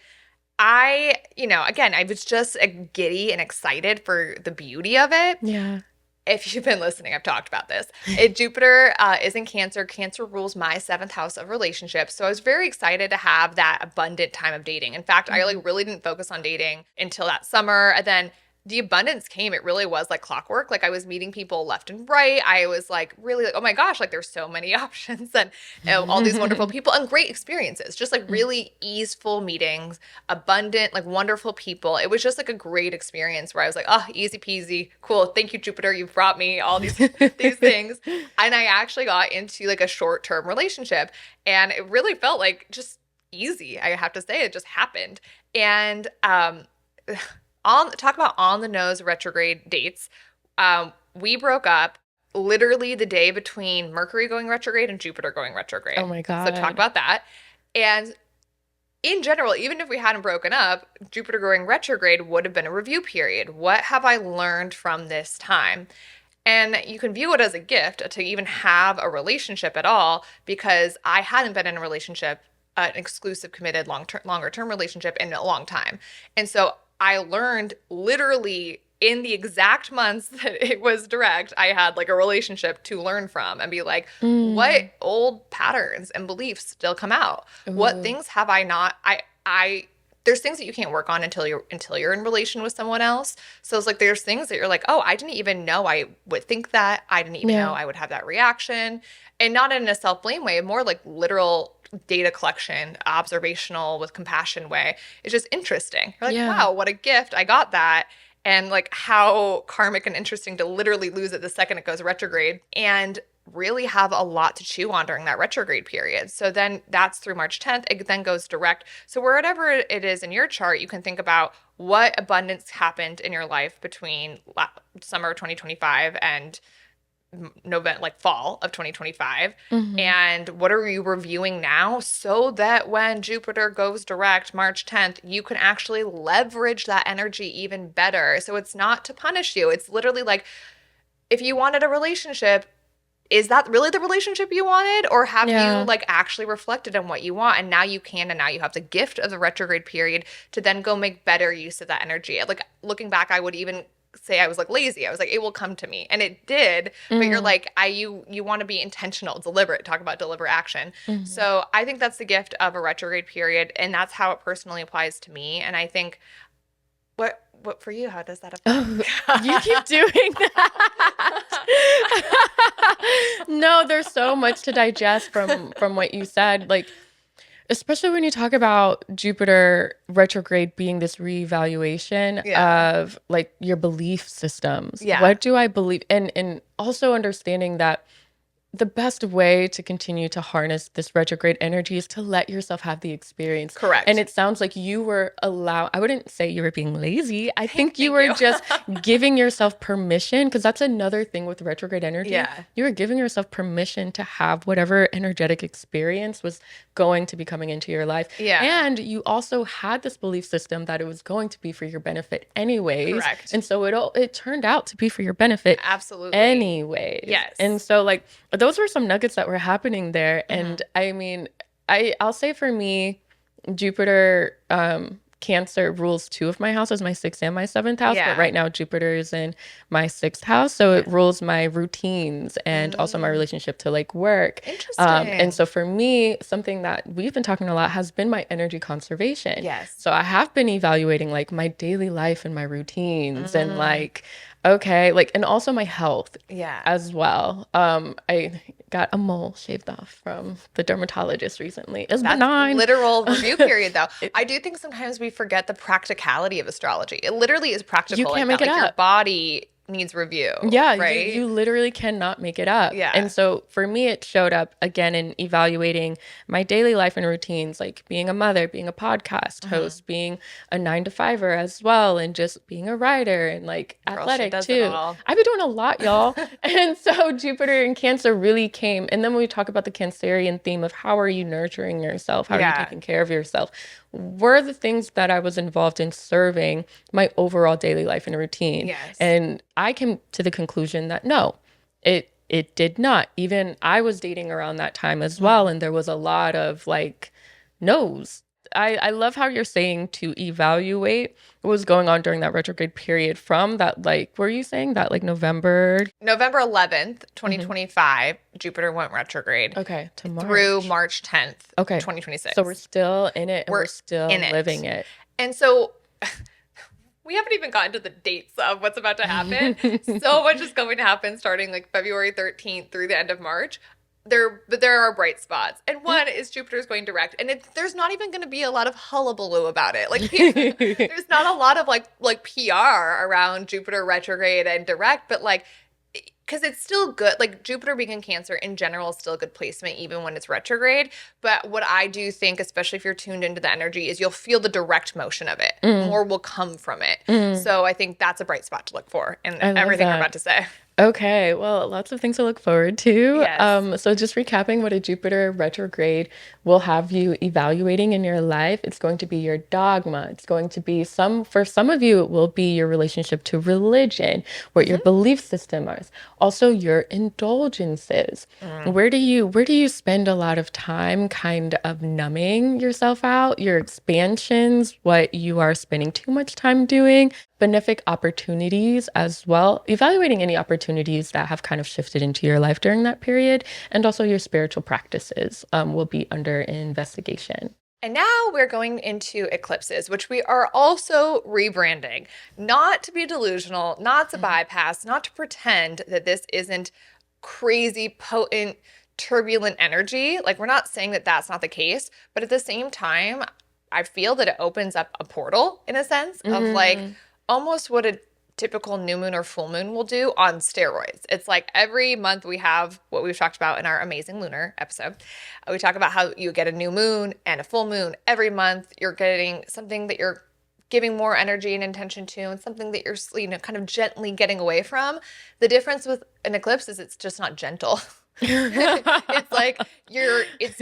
again, I was just giddy and excited for the beauty of it. Yeah. If you've been listening, I've talked about this. Jupiter is in Cancer. Cancer rules my 7th house of relationships. So I was very excited to have that abundant time of dating. In fact, I like really didn't focus on dating until that summer. And then the abundance came. It really was like clockwork. Like, I was meeting people left and right. I was like really like, oh my gosh, like there's so many options and all these wonderful people and great experiences. Just like really easeful meetings, abundant, like wonderful people. It was just like a great experience where I was like, oh, easy peasy, cool. Thank you, Jupiter. You've brought me all these things. And I actually got into like a short-term relationship, and it really felt like just easy. I have to say, it just happened. And talk about on the nose retrograde dates. We broke up literally the day between Mercury going retrograde and Jupiter going retrograde. Oh my God. So talk about that. And in general, even if we hadn't broken up, Jupiter going retrograde would have been a review period. What have I learned from this time? And you can view it as a gift to even have a relationship at all, because I hadn't been in a relationship, an exclusive, committed, longer term relationship in a long time. And so I learned literally in the exact months that it was direct, I had like a relationship to learn from and be like, what old patterns and beliefs still come out? What things have I not, there's things that you can't work on until you're in relation with someone else. So it's like, there's things that you're like, oh, I didn't even know I would think that. I didn't even know I would have that reaction. And not in a self-blame way, more like literal data collection, observational with compassion way. It's just interesting. You're like, wow, what a gift. I got that. And like how karmic and interesting to literally lose it the second it goes retrograde and really have a lot to chew on during that retrograde period. So then that's through March 10th. It then goes direct. So wherever it is in your chart, you can think about what abundance happened in your life between summer 2025 and November, like fall of 2025. And what are you reviewing now so that when Jupiter goes direct March 10th, you can actually leverage that energy even better. So it's not to punish you. It's literally like, if you wanted a relationship, is that really the relationship you wanted? Or have you like actually reflected on what you want? And now you can, and now you have the gift of the retrograde period to then go make better use of that energy. Like, looking back, I would even say I was like lazy. I was like, it will come to me. And it did. But you're like, you want to be intentional, deliberate, talk about deliberate action. So I think that's the gift of a retrograde period. And that's how it personally applies to me. And I think what for you, how does that apply? You keep doing that. No, there's so much to digest from what you said. Like, especially when you talk about Jupiter retrograde being this reevaluation of like your belief systems. What do I believe? And also understanding that the best way to continue to harness this retrograde energy is to let yourself have the experience. Correct. And it sounds like you were I wouldn't say you were being lazy. I think you were just giving yourself permission, because that's another thing with retrograde energy. Yeah. You were giving yourself permission to have whatever energetic experience was going to be coming into your life. Yeah. And you also had this belief system that it was going to be for your benefit anyways. Correct. And so it turned out to be for your benefit. Absolutely. Anyways. Yes. And so like those were some nuggets that were happening there. And I mean, I'll say for me, Jupiter Cancer rules 2 of my houses, my 6th and my 7th house. But right now Jupiter is in my 6th house. So it rules my routines and also my relationship to like work. Interesting. And so for me, something that we've been talking a lot has been my energy conservation. Yes. So I have been evaluating like my daily life and my routines and like, okay, like, and also my health as well. I got a mole shaved off from the dermatologist recently. It's benign. Literal review period though. I do think sometimes we forget the practicality of astrology. It literally is practical. You can't like make that. it Like up. Your body needs review. Yeah, right? you literally cannot make it up. Yeah. And so for me, it showed up again in evaluating my daily life and routines, like being a mother, being a podcast host, being a 9 to 5er as well, and just being a writer and like Girl, she athletic does it too. all. I've been doing a lot, y'all. And so Jupiter in Cancer really came. And then when we talk about the Cancerian theme of how are you nurturing yourself? How are you Yeah. taking care of yourself? Were the things that I was involved in serving my overall daily life and routine? Yes. And I came to the conclusion that no, it did not. Even I was dating around that time as well, and there was a lot of like no's. I love how you're saying to evaluate what was going on during that retrograde period from that, like, were you saying that like November? November 11th, 2025, Jupiter went retrograde. Okay, to March. Through March 10th, Okay. 2026. So we're still in it and we're still in it. living it. And so we haven't even gotten to the dates of what's about to happen. So much is going to happen starting like February 13th through the end of March. But there are bright spots. And one is Jupiter's going direct. And there's not even going to be a lot of hullabaloo about it. Like there's not a lot of like PR around Jupiter retrograde and direct, but like because it's still good. Like Jupiter being in Cancer in general is still a good placement even when it's retrograde. But what I do think, especially if you're tuned into the energy, is you'll feel the direct motion of it. More will come from it. So I think that's a bright spot to look for in everything we're about to say. Okay, well, lots of things to look forward to. Yes. So just recapping what a Jupiter retrograde will have you evaluating in your life. It's going to be your dogma. It's going to be for some of you, it will be your relationship to religion, what your belief system is. Also your indulgences. Where do you spend a lot of time kind of numbing yourself out, your expansions, what you are spending too much time doing, benefic opportunities as well, evaluating any opportunities that have kind of shifted into your life during that period, and also your spiritual practices will be under investigation. And now we're going into eclipses, which we are also rebranding. Not to be delusional, not to bypass, not to pretend that this isn't crazy, potent, turbulent energy. Like, we're not saying that that's not the case, but at the same time, I feel that it opens up a portal in a sense of like almost what a typical new moon or full moon will do on steroids. It's like every month we have what we've talked about in our amazing lunar episode. We talk about how you get a new moon and a full moon every month. You're getting something that you're giving more energy and attention to, and something that you're kind of gently getting away from. The difference with an eclipse is it's just not gentle. It's like it's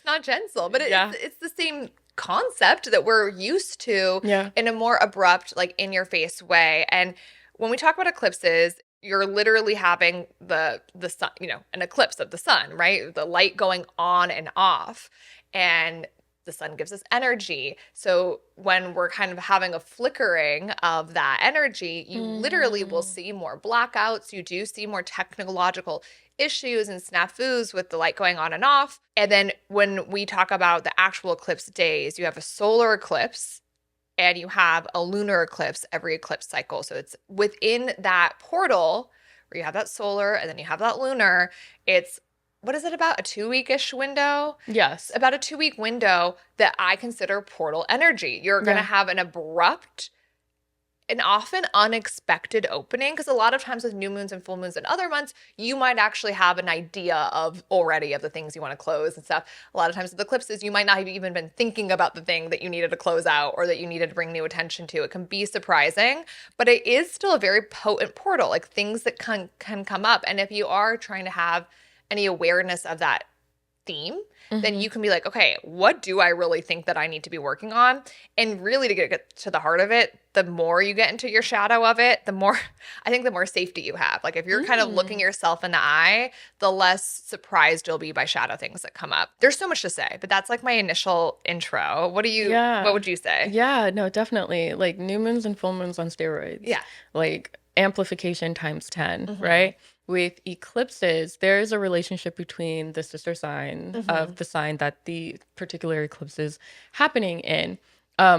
not gentle, but it's the same concept that we're used to in a more abrupt, like in your face way. And when we talk about eclipses, you're literally having the sun, an eclipse of the sun, right? The light going on and off. And the sun gives us energy. So when we're kind of having a flickering of that energy, you literally will see more blackouts. You do see more technological issues and snafus with the light going on and off. And then when we talk about the actual eclipse days, you have a solar eclipse and you have a lunar eclipse every eclipse cycle. So it's within that portal where you have that solar and then you have that lunar. It's what is it, about a 2-week-ish window? Yes. About a 2-week window that I consider portal energy. You're going to have an abrupt and often unexpected opening, because a lot of times with new moons and full moons and other months, you might actually have an idea of the things you want to close and stuff. A lot of times with eclipses, you might not have even been thinking about the thing that you needed to close out or that you needed to bring new attention to. It can be surprising, but it is still a very potent portal, like things that can come up. And if you are trying to have any awareness of that theme, then you can be like, okay, what do I really think that I need to be working on? And really to get to the heart of it, the more you get into your shadow of it, the more safety you have. Like if you're kind of looking yourself in the eye, the less surprised you'll be by shadow things that come up. There's so much to say, but that's like my initial intro. What would you say? Yeah, no, definitely. Like new moons and full moons on steroids. Yeah. Like amplification times 10, right? With eclipses, there is a relationship between the sister sign of the sign that the particular eclipse is happening in.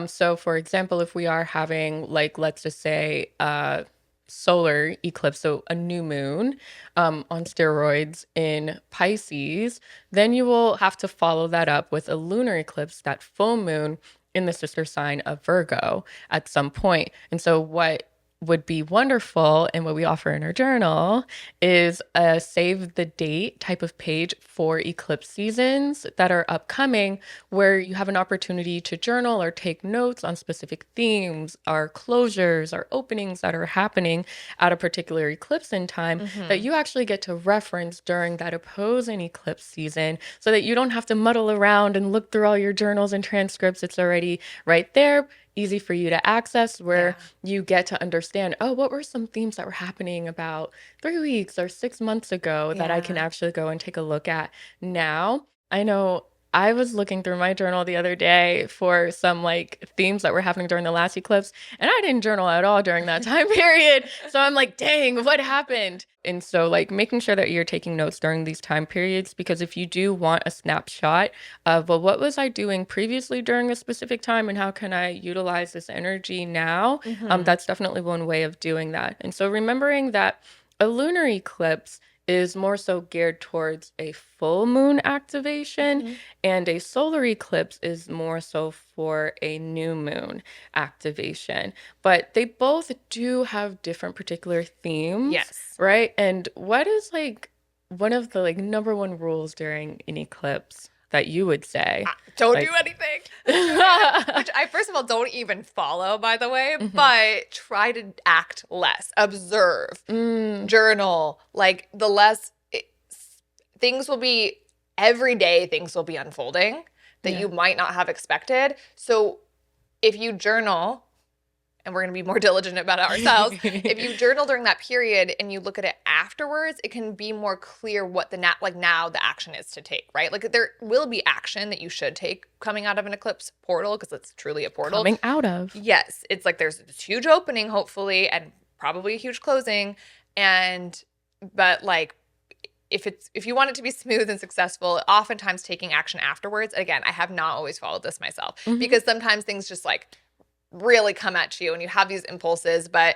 So for example, if we are having, like, let's just say a solar eclipse, so a new moon on steroids in Pisces, then you will have to follow that up with a lunar eclipse, that full moon in the sister sign of Virgo at some point. And so what would be wonderful and what we offer in our journal is a save the date type of page for eclipse seasons that are upcoming, where you have an opportunity to journal or take notes on specific themes, our closures, our openings that are happening at a particular eclipse in time that you actually get to reference during that opposing eclipse season, so that you don't have to muddle around and look through all your journals and transcripts. It's already right there, easy for you to access, where you get to understand, oh, what were some themes that were happening about 3 weeks or 6 months ago that I can actually go and take a look at now. I know I was looking through my journal the other day for some like themes that were happening during the last eclipse, and I didn't journal at all during that time period. So I'm like, dang, what happened? And so like making sure that you're taking notes during these time periods, because if you do want a snapshot of, well, what was I doing previously during a specific time and how can I utilize this energy now? That's definitely one way of doing that. And so remembering that a lunar eclipse is more so geared towards a full moon activation, and a solar eclipse is more so for a new moon activation. But they both do have different particular themes, right? And what is like one of the like number one rules during an eclipse that you would say? Don't like, do anything. Which I, first of all, don't even follow, by the way, but try to act less, observe, journal. Like the less things will be, every day things will be unfolding that you might not have expected. So if you journal, and we're going to be more diligent about it ourselves, if you journal during that period and you look at it afterwards, it can be more clear what the now the action is to take, right? Like there will be action that you should take coming out of an eclipse portal, because it's truly a portal. Coming out of. Yes. It's like there's this huge opening, hopefully, and probably a huge closing. But like, if you want it to be smooth and successful, oftentimes taking action afterwards. Again, I have not always followed this myself, because sometimes things just like really come at you and you have these impulses, but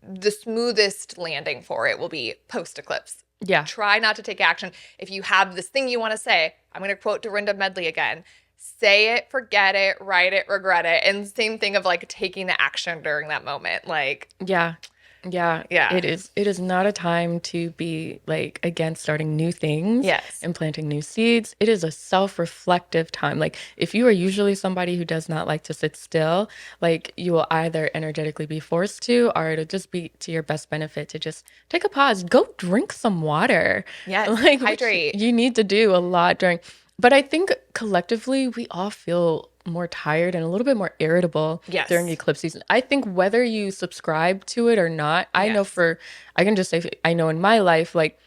the smoothest landing for it will be post-eclipse. Yeah. Try not to take action. If you have this thing you want to say, I'm going to quote Dorinda Medley again, say it, forget it, write it, regret it. And same thing of like taking the action during that moment. Like, yeah. It is not a time to be like, again, starting new things and planting new seeds. It is a self-reflective time. Like if you are usually somebody who does not like to sit still, like you will either energetically be forced to, or it'll just be to your best benefit to just take a pause, go drink some water. Like hydrate. You need to do a lot during, but I think collectively we all feel more tired and a little bit more irritable during eclipse season. I think whether you subscribe to it or not, I can just say, I know in my life, like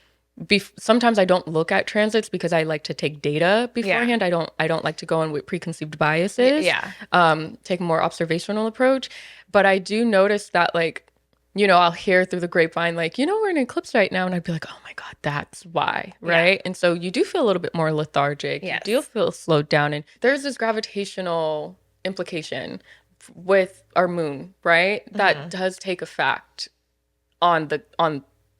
sometimes I don't look at transits because I like to take data beforehand. I don't like to go in with preconceived biases. Take a more observational approach. But I do notice that, like, you know, I'll hear through the grapevine, like, you know, we're in an eclipse right now. And I'd be like, oh my God, that's why, right? And so you do feel a little bit more lethargic. You do feel slowed down. And there's this gravitational implication with our moon, right? That does take effect on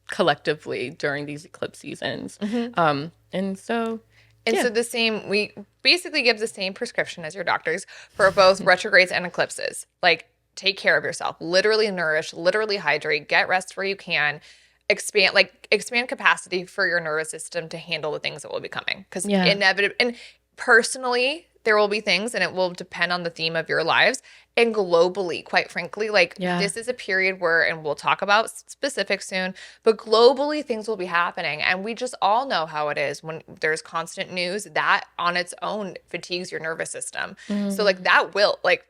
collectively during these eclipse seasons. And so the same, we basically give the same prescription as your doctors for both retrogrades and eclipses. Like, take care of yourself, literally nourish, literally hydrate, get rest where you can, expand capacity for your nervous system to handle the things that will be coming. Because inevitably, and personally, there will be things, and it will depend on the theme of your lives. And globally, quite frankly, like this is a period where, and we'll talk about specifics soon, but globally things will be happening. And we just all know how it is when there's constant news. That on its own fatigues your nervous system. So like that will, like,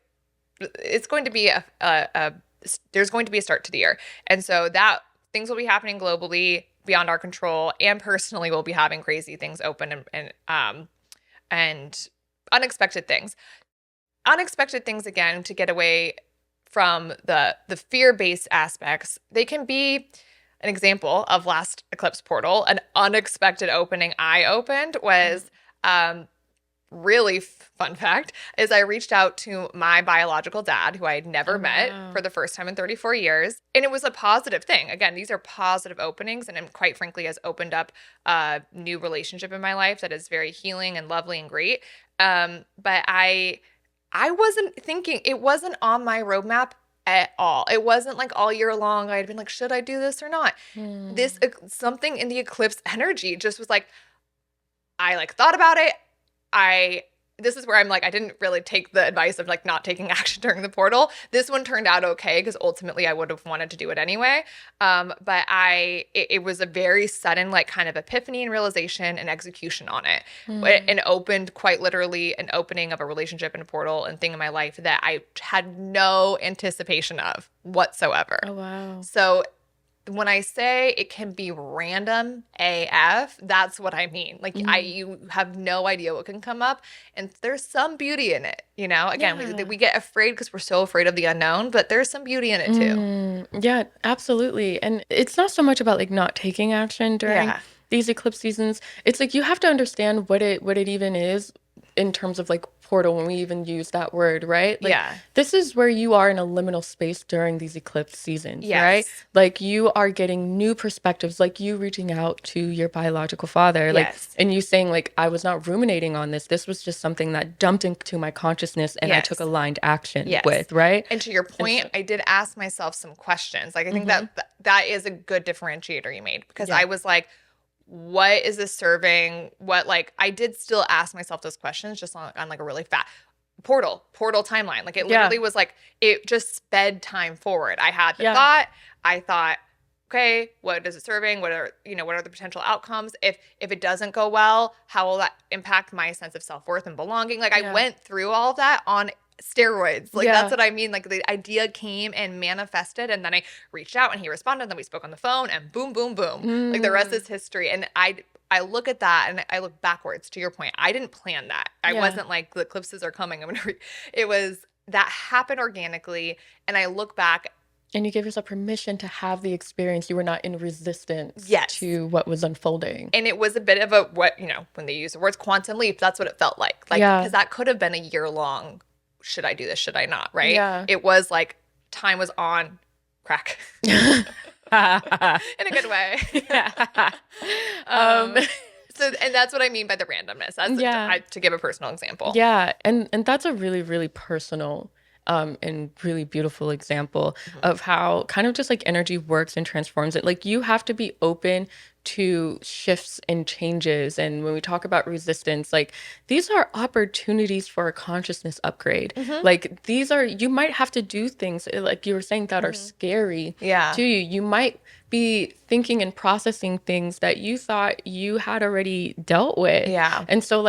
it's going to be there's going to be a start to the year. And so that things will be happening globally beyond our control, and personally we'll be having crazy things open and unexpected things. Unexpected things, again, to get away from the fear-based aspects. They can be an example of last eclipse portal. An unexpected opening I opened was really fun fact is I reached out to my biological dad, who I had never met for the first time in 34 years. And it was a positive thing. Again, these are positive openings, and quite frankly has opened up a new relationship in my life that is very healing and lovely and great. But I wasn't thinking, it wasn't on my roadmap at all. It wasn't like all year long I had been like, should I do this or not? This something in the eclipse energy just was like, I like thought about it. This is where I'm like, I didn't really take the advice of like not taking action during the portal. This one turned out okay because ultimately I would have wanted to do it anyway. But it was a very sudden like kind of epiphany and realization and execution on it. And opened quite literally an opening of a relationship and a portal and thing in my life that I had no anticipation of whatsoever. Oh, wow. So when I say it can be random AF, that's what I mean. Like you have no idea what can come up, and there's some beauty in it. You know, again, we get afraid because we're so afraid of the unknown, but there's some beauty in it too. Yeah, absolutely. And it's not so much about like not taking action during these eclipse seasons. It's like you have to understand what it even is in terms of like portal, when we even use that word, right? Like, this is where you are in a liminal space during these eclipse seasons, right? Like you are getting new perspectives, like you reaching out to your biological father, like, and you saying like, I was not ruminating on this. This was just something that dumped into my consciousness and I took aligned action with, right? And to your point, I did ask myself some questions. Like, I think that is a good differentiator you made, because I was like, what is this serving? What, like, I did still ask myself those questions just on like a really fat portal timeline. Like it literally was like, it just sped time forward. I had the thought, I thought, okay, what is it serving? What are the potential outcomes? If it doesn't go well, how will that impact my sense of self-worth and belonging? Like I went through all of that on steroids. Like that's what I mean. Like the idea came and manifested, and then I reached out and he responded, and then we spoke on the phone, and boom, boom, boom. Like the rest is history. And I look at that and I look backwards to your point. I didn't plan that. I wasn't like the eclipses are coming. It was that happened organically. And I look back. And you gave yourself permission to have the experience. You were not in resistance to what was unfolding. And it was a bit of a, when they use the words quantum leap, that's what it felt like. Like, because that could have been a year long. Should I do this? Should I not? Right? Yeah. It was like time was on crack in a good way. So, and that's what I mean by the randomness. To give a personal example. Yeah. And that's a really, really personal and really beautiful example of how kind of just like energy works and transforms it. Like you have to be open to shifts and changes. And when we talk about resistance, like these are opportunities for a consciousness upgrade. Like these are, you might have to do things like you were saying that are scary to you. You might be thinking and processing things that you thought you had already dealt with. Yeah. And so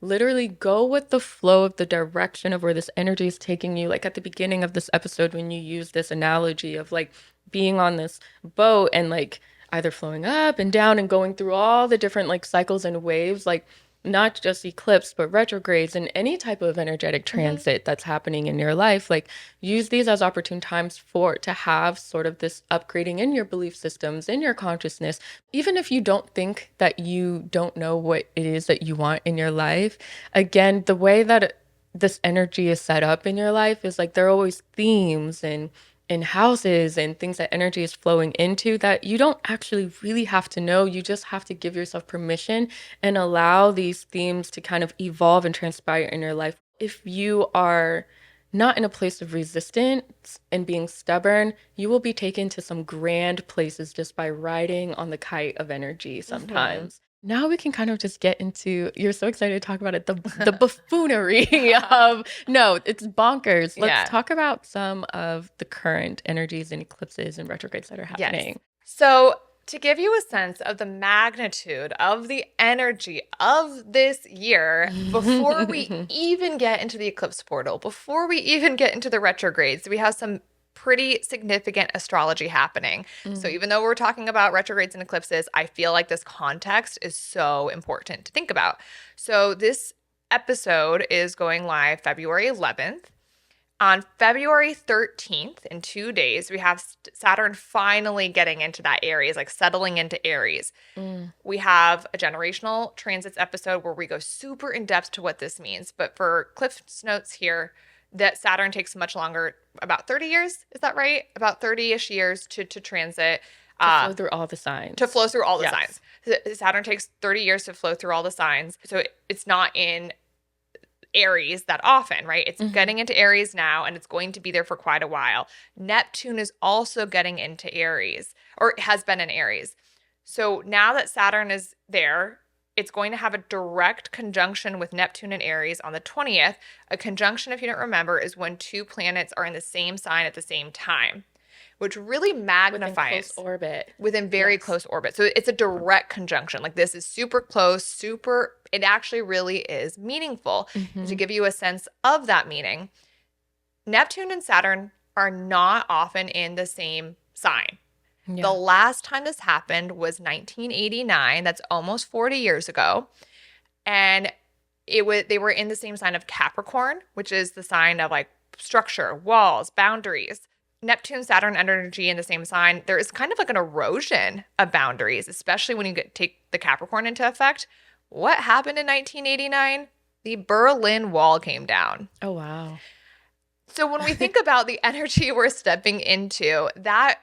literally go with the flow of the direction of where this energy is taking you. Like at the beginning of this episode, when you use this analogy of like being on this boat and like either flowing up and down and going through all the different like cycles and waves, like not just eclipse, but retrogrades and any type of energetic transit that's happening in your life. Like use these as opportune times to have sort of this upgrading in your belief systems, in your consciousness. Even if you don't think that you don't know what it is that you want in your life, again, the way that this energy is set up in your life is like there are always themes and houses and things that energy is flowing into that you don't actually really have to know. You just have to give yourself permission and allow these themes to kind of evolve and transpire in your life. If you are not in a place of resistance and being stubborn, you will be taken to some grand places just by riding on the kite of energy sometimes. Now we can kind of just get into, you're so excited to talk about it, the buffoonery of, no, it's bonkers. Let's talk about some of the current energies and eclipses and retrogrades that are happening. Yes. So to give you a sense of the magnitude of the energy of this year, before we even get into the eclipse portal, before we even get into the retrogrades, we have some pretty significant astrology happening. So even though we're talking about retrogrades and eclipses, I feel like this context is so important to think about. So this episode is going live February 11th. On February 13th, in 2 days, we have Saturn finally getting into that Aries, like settling into Aries. We have a generational transits episode where we go super in depth to what this means. But for Cliff Notes here, that Saturn takes much longer, about 30 years. Is that right? About 30-ish years to transit. To flow through all the signs. To flow through all the signs. Saturn takes 30 years to flow through all the signs. So it's not in Aries that often, right? It's getting into Aries now, and it's going to be there for quite a while. Neptune is also getting into Aries, or has been in Aries. So now that Saturn is there, it's going to have a direct conjunction with Neptune and Aries on the 20th. A conjunction, if you don't remember, is when two planets are in the same sign at the same time, which really magnifies close orbit. within very close orbit. So it's a direct conjunction. Like this is super close, it actually really is meaningful. To give you a sense of that meaning, Neptune and Saturn are not often in the same sign. Yeah. The last time this happened was 1989. That's almost 40 years ago. And they were in the same sign of Capricorn, which is the sign of like structure, walls, boundaries. Neptune, Saturn energy in the same sign, there is kind of like an erosion of boundaries, especially when you take the Capricorn into effect. What happened in 1989? The Berlin Wall came down. Oh, wow. So when we think about the energy we're stepping into, that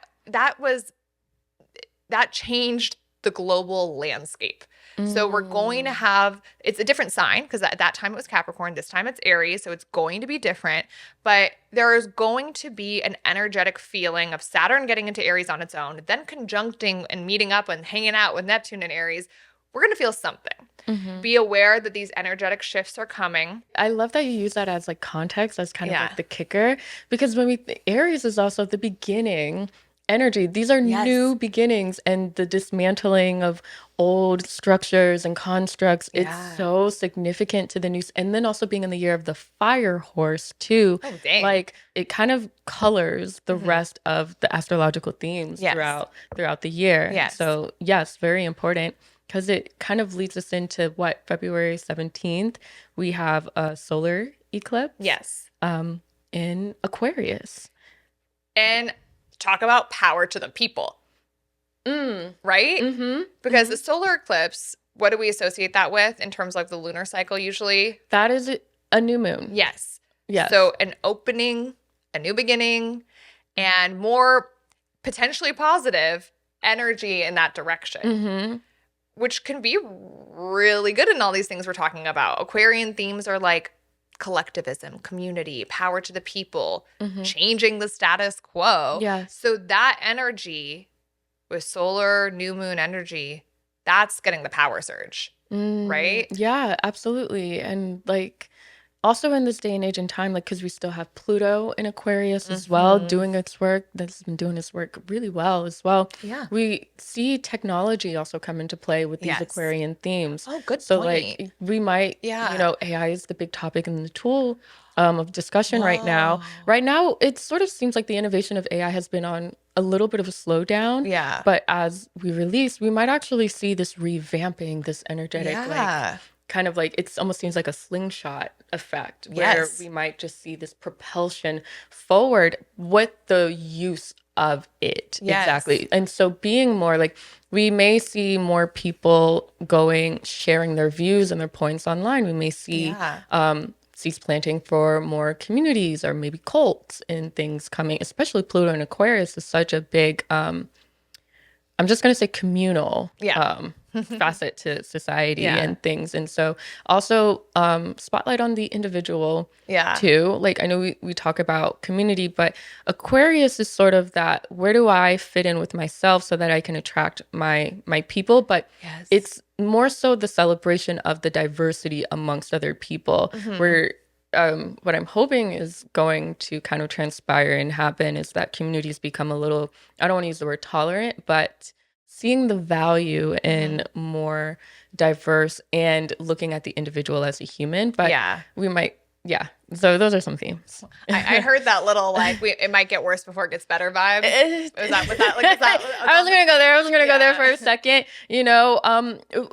changed the global landscape. So we're going to have, it's a different sign because at that time it was Capricorn. This time it's Aries. So it's going to be different. But there is going to be an energetic feeling of Saturn getting into Aries on its own, then conjuncting and meeting up and hanging out with Neptune and Aries. We're going to feel something. Be aware that these energetic shifts are coming. I love that you use that as like context, as kind of like the kicker, because when Aries is also the beginning energy. These are new beginnings, and the dismantling of old structures and constructs. It's so significant to the news. And then also being in the year of the fire horse too. Oh, dang. Like it kind of colors the rest of the astrological themes throughout the year. Yes. So yes, very important. Because it kind of leads us into February 17th, we have a solar eclipse. Yes. In Aquarius. And talk about power to the people. Right? Because the solar eclipse, what do we associate that with in terms of the lunar cycle usually? That is a new moon. Yes. So an opening, a new beginning, and more potentially positive energy in that direction. Which can be really good in all these things we're talking about. Aquarian themes are like collectivism, community, power to the people, changing the status quo. Yes. So that energy with solar new moon energy, that's getting the power surge, right? Yeah, absolutely. And like also in this day and age and time, like because we still have Pluto in Aquarius as well, doing its work. That's been doing its work really well as well. Yeah. We see technology also come into play with these Aquarian themes. Oh, good So point. like we might, AI is the big topic in the tool of discussion right now. Right now, it sort of seems like the innovation of AI has been on a little bit of a slowdown. Yeah. But as we release, we might actually see this revamping, this energetic, like kind of like, it almost seems like a slingshot effect where we might just see this propulsion forward with the use of it. Exactly. And so being more like, we may see more people sharing their views and their points online. We may see seeds planting for more communities or maybe cults and things coming, especially Pluto and Aquarius is such a big, I'm just going to say communal facet to society and things. And so also spotlight on the individual too. Like I know we talk about community, but Aquarius is sort of that, where do I fit in with myself so that I can attract my people? But it's more so the celebration of the diversity amongst other people where what I'm hoping is going to kind of transpire and happen is that communities become a little, I don't want to use the word tolerant, but seeing the value in more diverse and looking at the individual as a human. But we might, so those are some themes. I heard that little like it might get worse before it gets better vibe. Was that I was gonna go there. I was gonna go there for a second. You know,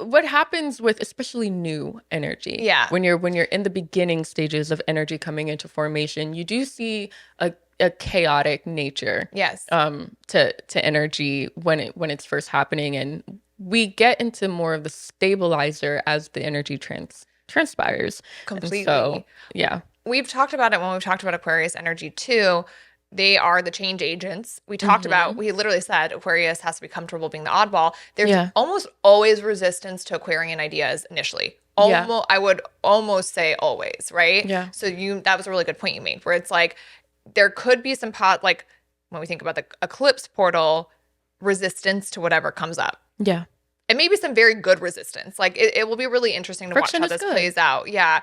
what happens with especially new energy? Yeah. When you're in the beginning stages of energy coming into formation, you do see a chaotic nature. Yes. To energy when it's first happening, and we get into more of the stabilizer as the energy transpires. Completely. And so, yeah. We've talked about it when we've talked about Aquarius energy too. They are the change agents. We talked about, we literally said Aquarius has to be comfortable being the oddball. There's almost always resistance to Aquarian ideas initially. Yeah. Almost, I would almost say always, right? Yeah. So that was a really good point you made, where it's like there could be some like when we think about the eclipse portal, resistance to whatever comes up. Yeah. And maybe some very good resistance. Like it will be really interesting to Friction watch how is this good. plays out. Yeah.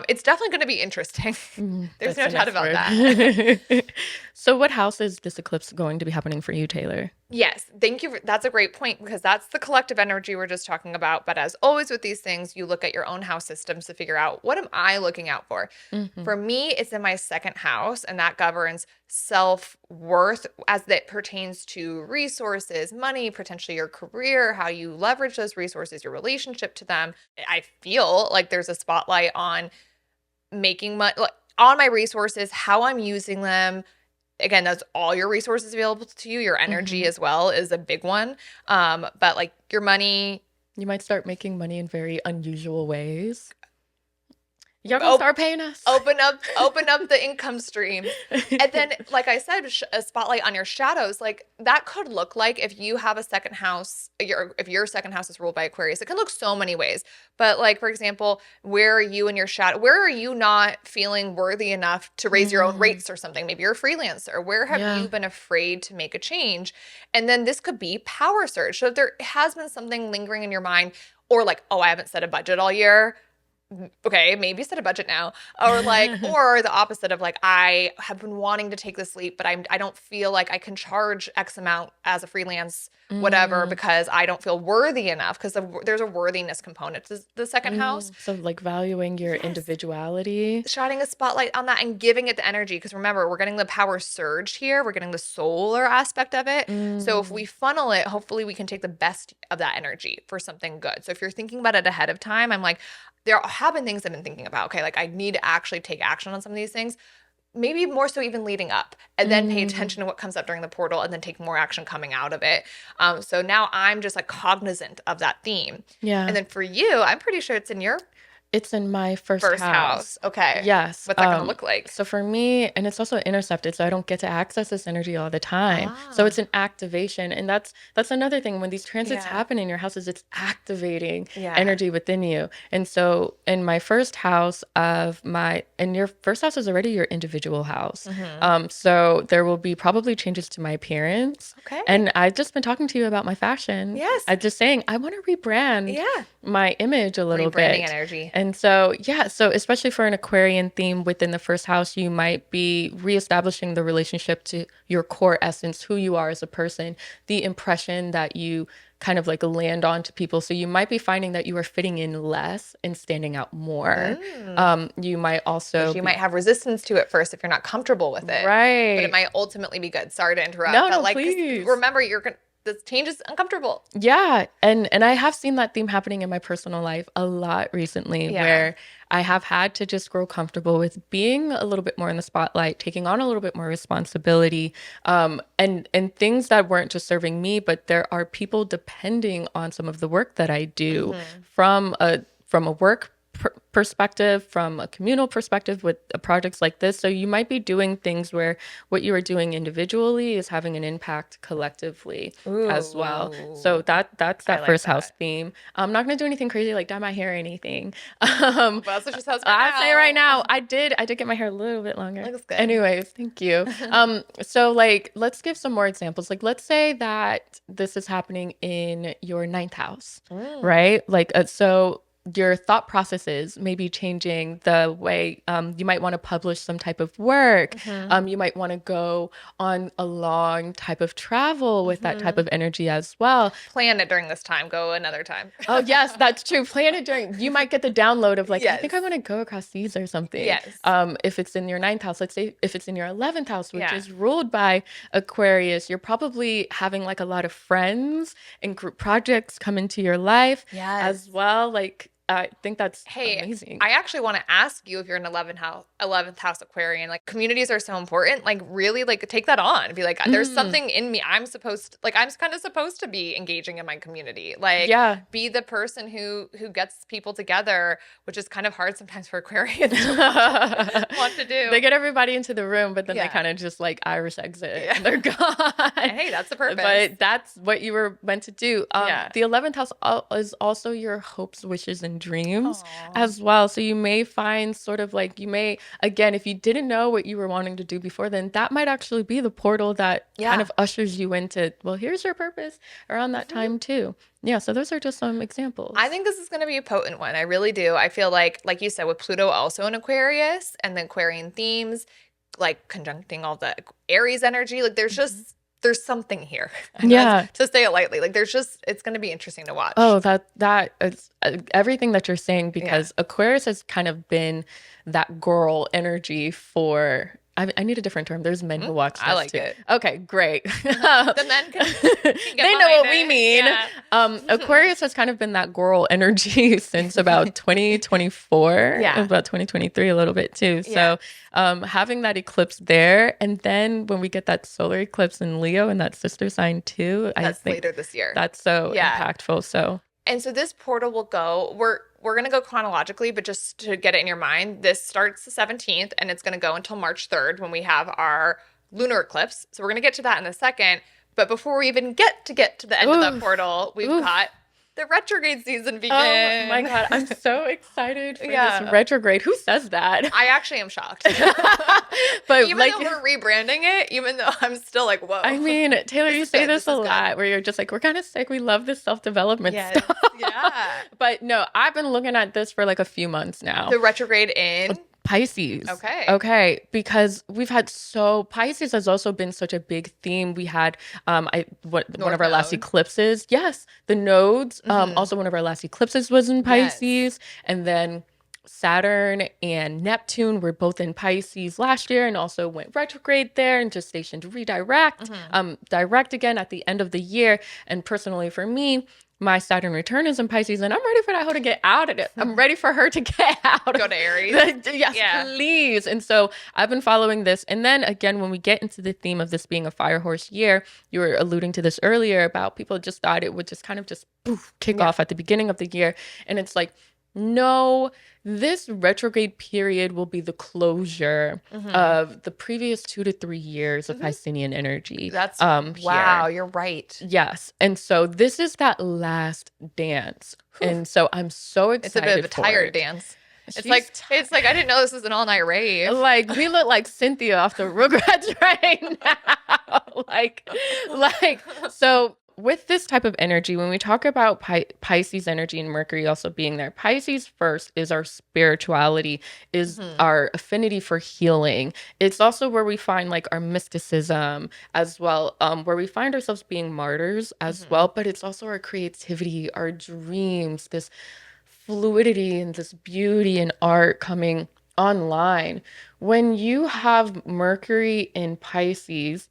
It's definitely going to be interesting. There's no That's the doubt next about word. that. So what house is this eclipse going to be happening for you, Taylor? Yes, thank you. That's a great point because that's the collective energy we're just talking about. But as always with these things, you look at your own house systems to figure out, what am I looking out for? For me, it's in my second house, and that governs self-worth as that pertains to resources, money, potentially your career, how you leverage those resources, your relationship to them. I feel like there's a spotlight on making money, on my resources, how I'm using them. Again, that's all your resources available to you. Your energy as well is a big one. But like your money. You might start making money in very unusual ways. Y'all gonna start paying us? Open up the income stream. And then, like I said, a spotlight on your shadows. Like that could look like if you have a second house, if your second house is ruled by Aquarius, it can look so many ways. But like, for example, where are you in your shadow? Where are you not feeling worthy enough to raise your own rates or something? Maybe you're a freelancer. Where have you been afraid to make a change? And then this could be power surge. So if there has been something lingering in your mind, or like, oh, I haven't set a budget all year. Okay, maybe set a budget now. Or like, or the opposite of like, I have been wanting to take this leap, but I don't feel like I can charge X amount as a freelance, whatever, because I don't feel worthy enough, because there's a worthiness component to the second house. So like valuing your individuality. Shining a spotlight on that and giving it the energy. Because remember, we're getting the power surge here. We're getting the solar aspect of it. So if we funnel it, hopefully we can take the best of that energy for something good. So if you're thinking about it ahead of time, I'm like, there have been things I've been thinking about. Okay, like I need to actually take action on some of these things. Maybe more so even leading up, and then pay attention to what comes up during the portal, and then take more action coming out of it. So now I'm just like cognizant of that theme. Yeah. And then for you, I'm pretty sure it's in your It's in my first house. Okay. Yes. What's that going to look like? So for me, and it's also intercepted, so I don't get to access this energy all the time. So it's an activation. And that's another thing. When these transits happen in your houses, it's activating energy within you. And so in my first house and your first house is already your individual house. So there will be probably changes to my appearance. Okay. And I've just been talking to you about my fashion. Yes. I'm just saying, I want to rebrand my image a little bit. Rebranding energy. And so, so especially for an Aquarian theme within the first house, you might be reestablishing the relationship to your core essence, who you are as a person, the impression that you kind of like land on to people. So you might be finding that you are fitting in less and standing out more. You might also... You might have resistance to it first if you're not comfortable with it. Right. But it might ultimately be good. Sorry to interrupt. No, but please. Remember, this change is uncomfortable. Yeah. And I have seen that theme happening in my personal life a lot recently, where I have had to just grow comfortable with being a little bit more in the spotlight, taking on a little bit more responsibility, and things that weren't just serving me, but there are people depending on some of the work that I do from a work perspective, from a communal perspective with projects like this. So you might be doing things where what you are doing individually is having an impact collectively as well. So that's that first house theme. I'm not going to do anything crazy like dye my hair or anything. But that's what she says I'll say right now, I did get my hair a little bit longer. Looks good. Anyways, thank you. So like, let's give some more examples. Like, let's say that this is happening in your ninth house, right? Like, so your thought processes may be changing the way you might want to publish some type of work. You might want to go on a long type of travel with that type of energy as well. Plan it during this time. Go another time. Oh, yes, that's true. Plan it during. You might get the download of like, I think I want to go across seas or something. Yes. If it's in your ninth house, let's say if it's in your 11th house, which is ruled by Aquarius, you're probably having like a lot of friends and group projects come into your life as well. Like, I think that's amazing. I actually want to ask you, if you're an 11th house Aquarian, like communities are so important. Like really, like take that on. Be like, there's something in me. I'm kind of supposed to be engaging in my community. Like, be the person who gets people together, which is kind of hard sometimes for Aquarians to want to do. They get everybody into the room, but then they kind of just like Irish exit and they're gone. Hey, that's the purpose. But that's what you were meant to do. The 11th house is also your hopes, wishes, and in dreams Aw. as well. So you may find sort of like, you may, again, if you didn't know what you were wanting to do before, then that might actually be the portal that kind Yeah. of ushers you into, well, here's your purpose around that time too. Yeah. So those are just some examples. I think this is going to be a potent one. I really do. I feel like you said, with Pluto also in Aquarius and the Aquarian themes, like conjuncting all the Aries energy, like there's something here. And Yeah. to say it lightly, like it's going to be interesting to watch. Oh, that is everything that you're saying, because Aquarius has kind of been that girl energy for. I need a different term. There's men who watch I this like too. it. Okay, great. The men can They know what we mean. Yeah. Aquarius has kind of been that girl energy since about 2024, Yeah. about 2023 a little bit too. Yeah. So having that eclipse there, and then when we get that solar eclipse in Leo and that sister sign too, I That's think later this year. that's so Yeah. impactful. So And so this portal will go, we're going to go chronologically, but just to get it in your mind, this starts the 17th and it's going to go until March 3rd when we have our lunar eclipse. So we're going to get to that in a second. But before we even get to the end of that portal, we've got the retrograde season begin. oh my God, I'm so excited for this retrograde. Who says that? I actually am shocked. But even like, though we're rebranding it, even though I'm still like, whoa. I mean, Taylor, you say this a is good. lot where you're just like, we're kind of sick. We love this self-development Yes. stuff. Yeah. But no, I've been looking at this for like a few months now. The retrograde in Pisces. Okay. Okay. Because we've had Pisces has also been such a big theme. We had one of our last Node. eclipses. Yes. The nodes. Also one of our last eclipses was in Pisces. Yes. And then Saturn and Neptune were both in Pisces last year and also went retrograde there and just stationed redirect, direct again at the end of the year. And personally for me, my Saturn return is in Pisces, and I'm ready for that hoe to get out of it. I'm ready for her to get out. Go to Aries. Yes, please. And so I've been following this. And then again, when we get into the theme of this being a fire horse year, you were alluding to this earlier about people just thought it would just kind of just kick off at the beginning of the year. And it's like, no, this retrograde period will be the closure of the previous 2 to 3 years of Piscean energy. That's wow, you're right. Yes. And so this is that last dance. And so I'm so excited. It's a bit of a tired it. dance. It's like I didn't know this was an all-night rave. Like we look like Cynthia off the Rugrats right now. like so with this type of energy, when we talk about Pisces energy and Mercury also being there, Pisces first is our spirituality, is our affinity for healing. It's also where we find like our mysticism as well, where we find ourselves being martyrs as well. But it's also our creativity, our dreams, this fluidity and this beauty and art coming online. When you have Mercury in Pisces,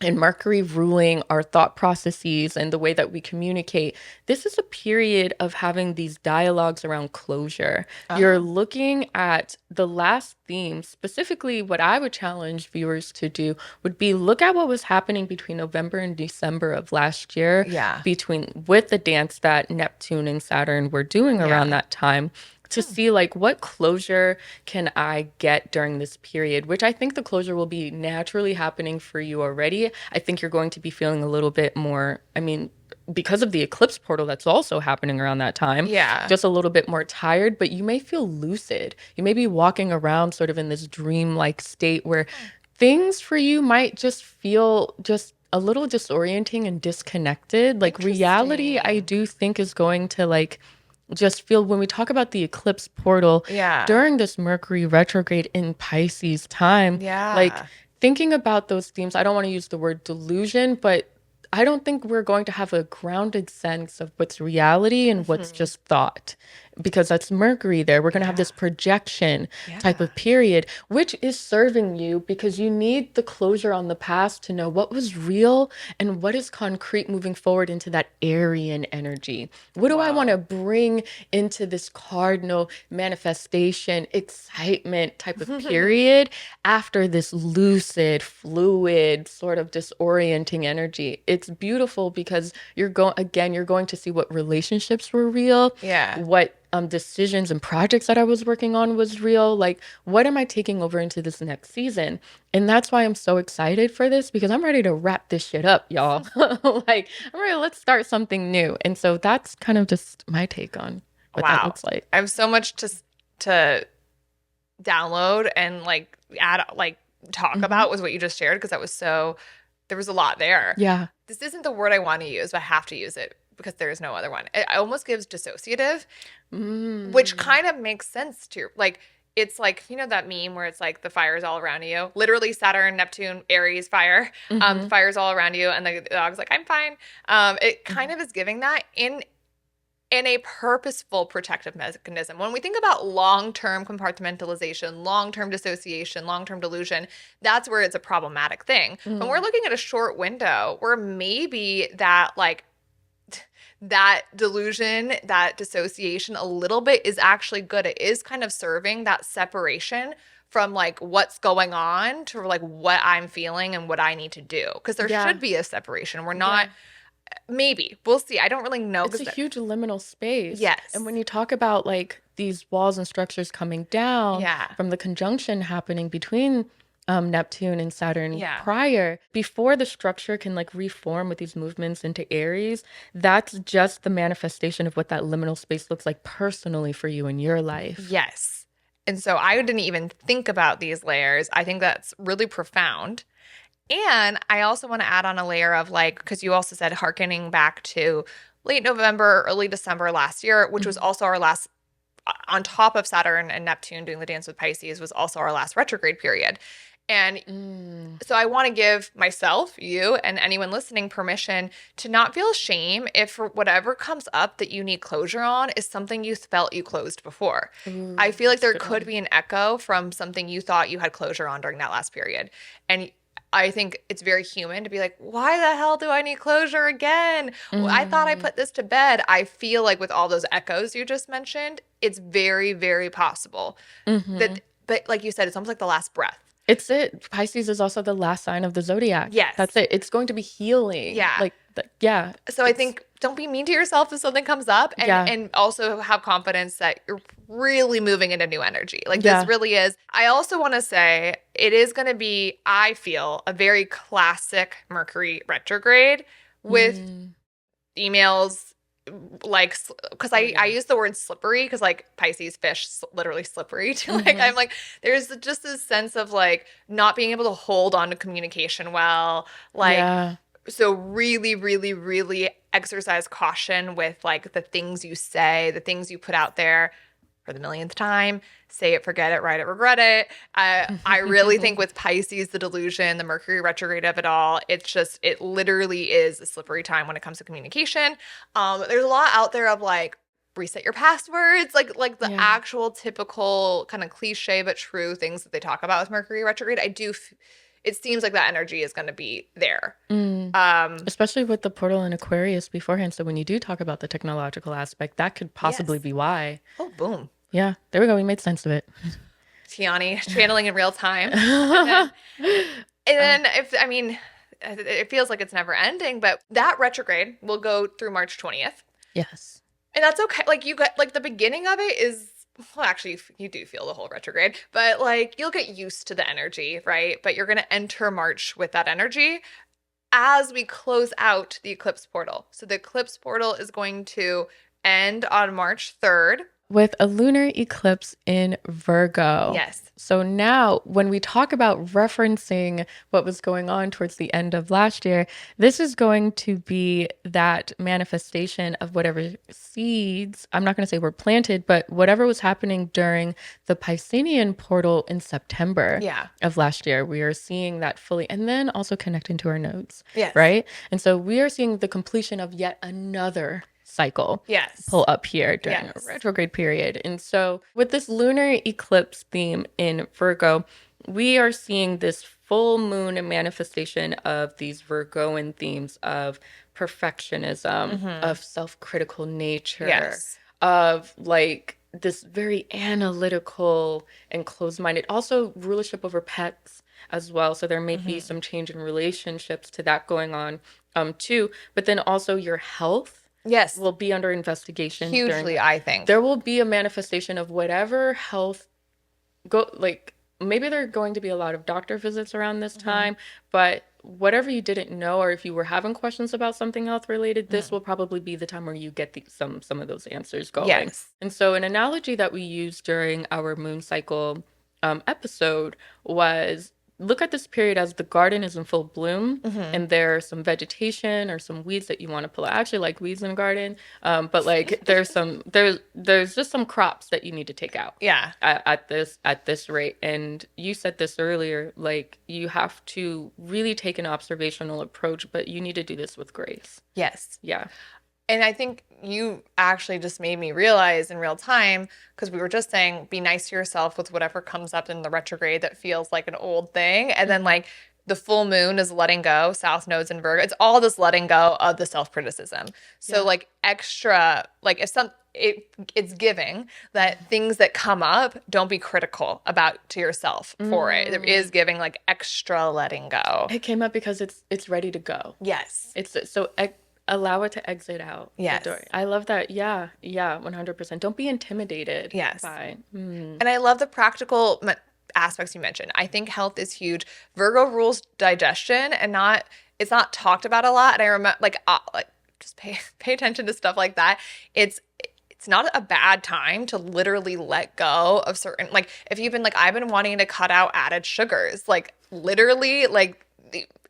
and Mercury ruling our thought processes and the way that we communicate, this is a period of having these dialogues around closure. You're looking at the last theme. Specifically, what I would challenge viewers to do would be look at what was happening between November and December of last year, with the dance that Neptune and Saturn were doing around that time, to see like what closure can I get during this period, which I think the closure will be naturally happening for you already. I think you're going to be feeling a little bit more, I mean, because of the eclipse portal that's also happening around that time, just a little bit more tired, but you may feel lucid. You may be walking around sort of in this dream-like state where things for you might just feel just a little disorienting and disconnected. Like reality, I do think is going to like just feel, when we talk about the eclipse portal during this Mercury retrograde in Pisces time, like thinking about those themes, I don't want to use the word delusion, but I don't think we're going to have a grounded sense of what's reality and what's just thought, because that's Mercury there. We're going to have this projection type of period, which is serving you because you need the closure on the past to know what was real and what is concrete moving forward into that Aryan energy. What do I want to bring into this cardinal manifestation, excitement type of period after this lucid, fluid, sort of disorienting energy? It's beautiful because you're going to see what relationships were real, what decisions and projects that I was working on was real. Like, what am I taking over into this next season? And that's why I'm so excited for this, because I'm ready to wrap this shit up, y'all. Like, I'm ready, let's start something new. And so that's kind of just my take on what that Wow. looks like. I have so much to download and like add, like talk about with what you just shared, because there was a lot there. Yeah. This isn't the word I want to use, but I have to use it because there is no other one. It almost gives dissociative, which kind of makes sense to like, it's like, you know, that meme where it's like the fire's all around you, literally Saturn, Neptune, Aries fire, the fire's all around you. And the dog's like, I'm fine. It kind of is giving that in a purposeful protective mechanism. When we think about long-term compartmentalization, long-term dissociation, long-term delusion, that's where it's a problematic thing. When we're looking at a short window where maybe that like that delusion, that dissociation a little bit is actually good. It is kind of serving that separation from like what's going on to like what I'm feeling and what I need to do. Because there should be a separation. We're not maybe. We'll see. I don't really know. It's a huge liminal space. Yes. And when you talk about like these walls and structures coming down from the conjunction happening between Neptune and Saturn prior, before the structure can like reform with these movements into Aries, that's just the manifestation of what that liminal space looks like personally for you in your life. Yes. And so I didn't even think about these layers. I think that's really profound. And I also want to add on a layer of like, because you also said hearkening back to late November, early December last year, which was also our last, on top of Saturn and Neptune doing the dance with Pisces, was also our last retrograde period. And so I want to give myself, you, and anyone listening permission to not feel shame if whatever comes up that you need closure on is something you felt you closed before. I feel like there could be an echo from something you thought you had closure on during that last period. And I think it's very human to be like, why the hell do I need closure again? I thought I put this to bed. I feel like with all those echoes you just mentioned, it's very, very possible that, but like you said, it's almost like the last breath. It's it. Pisces is also the last sign of the zodiac. Yes. That's it. It's going to be healing. Yeah. Like, So I think don't be mean to yourself if something comes up, and also have confidence that you're really moving into new energy. Like this really is. I also want to say it is going to be, I feel, a very classic Mercury retrograde with emails, like, because I use the word slippery because like Pisces fish literally slippery to like I'm like there's just this sense of like not being able to hold on to communication well, like so really, really, really exercise caution with like the things you say, the things you put out there for the millionth time. Say it, forget it, write it, regret it. I really think with Pisces, the delusion, the Mercury retrograde of it all, it's just, it literally is a slippery time when it comes to communication. There's a lot out there of like, reset your passwords, like the actual typical kind of cliche but true things that they talk about with Mercury retrograde. It seems like that energy is going to be there. Especially with the portal in Aquarius beforehand. So when you do talk about the technological aspect, that could possibly be why. Oh, boom. Yeah, there we go. We made sense of it. Tianee, channeling in real time. And then it feels like it's never ending, but that retrograde will go through March 20th. Yes. And that's okay. Like you got, like the beginning of it is, well, actually, you do feel the whole retrograde, but like you'll get used to the energy, right? But you're going to enter March with that energy as we close out the eclipse portal. So the eclipse portal is going to end on March 3rd. With a lunar eclipse in Virgo. Yes. So now when we talk about referencing what was going on towards the end of last year, this is going to be that manifestation of whatever seeds, I'm not going to say were planted, but whatever was happening during the Piscean portal in September of last year. We are seeing that fully, and then also connecting to our nodes, right? And so we are seeing the completion of yet another cycle pull up here during a retrograde period. And so with this lunar eclipse theme in Virgo, we are seeing this full moon manifestation of these Virgoan themes of perfectionism, of self-critical nature, of like this very analytical and closed-minded, also rulership over pets as well. So there may be some change in relationships to that going on too. But then also your health will be under investigation. Hugely, I think. There will be a manifestation of whatever health maybe there are going to be a lot of doctor visits around this time, but whatever you didn't know, or if you were having questions about something health related, this will probably be the time where you get some of those answers going. Yes. And so an analogy that we used during our moon cycle episode was, look at this period as the garden is in full bloom, and there's some vegetation or some weeds that you want to pull out. I actually like weeds in a garden, but like there's just some crops that you need to take out. Yeah. At this rate. And you said this earlier, like you have to really take an observational approach, but you need to do this with grace. Yes. Yeah. And I think you actually just made me realize in real time, because we were just saying, be nice to yourself with whatever comes up in the retrograde that feels like an old thing. And then like the full moon is letting go, South Node's in Virgo. It's all this letting go of the self-criticism. So like extra, like if it's giving that things that come up, don't be critical about to yourself for it. There is giving like extra letting go. It came up because it's ready to go. Yes. It's so allow it to exit out. Yes. The door. I love that. Yeah. Yeah. 100%. Don't be intimidated. Yes. By. And I love the practical aspects you mentioned. I think health is huge. Virgo rules digestion, and it's not talked about a lot. And I remember like just pay attention to stuff like that. It's not a bad time to literally let go of certain, like if you've been like, I've been wanting to cut out added sugars, like literally like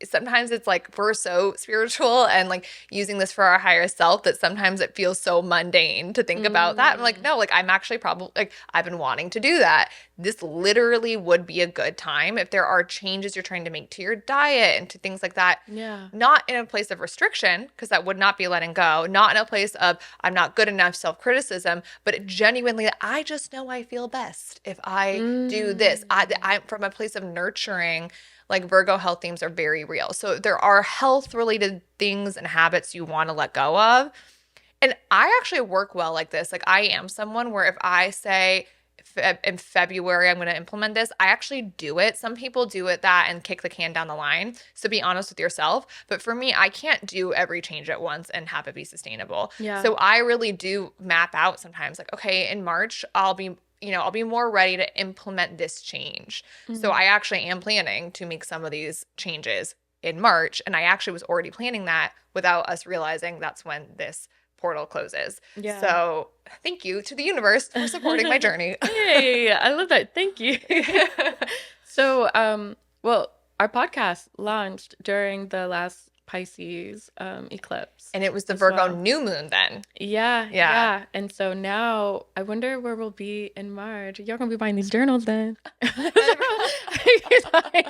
sometimes it's like we're so spiritual and like using this for our higher self that sometimes it feels so mundane to think about that. I'm like, no, like I'm actually probably like I've been wanting to do that. This literally would be a good time if there are changes you're trying to make to your diet and to things like that. Yeah. Not in a place of restriction, because that would not be letting go. Not in a place of I'm not good enough, self-criticism, but genuinely, I just know I feel best if I do this. I'm from a place of nurturing. Like Virgo health themes are very real. So there are health related things and habits you want to let go of. And I actually work well like this. Like I am someone where if I say in February I'm going to implement this, I actually do it. Some people do it that and kick the can down the line. So be honest with yourself. But for me, I can't do every change at once and have it be sustainable. Yeah. So I really do map out sometimes like, okay, in March, I'll be more ready to implement this change. So I actually am planning to make some of these changes in March. And I actually was already planning that without us realizing that's when this portal closes. Yeah. So thank you to the universe for supporting my journey. Hey, I love that. Thank you. So, well, our podcast launched during the last Pisces eclipse. And it was the Virgo new moon then. Yeah. And so now I wonder where we'll be in March. Y'all gonna be buying these journals then.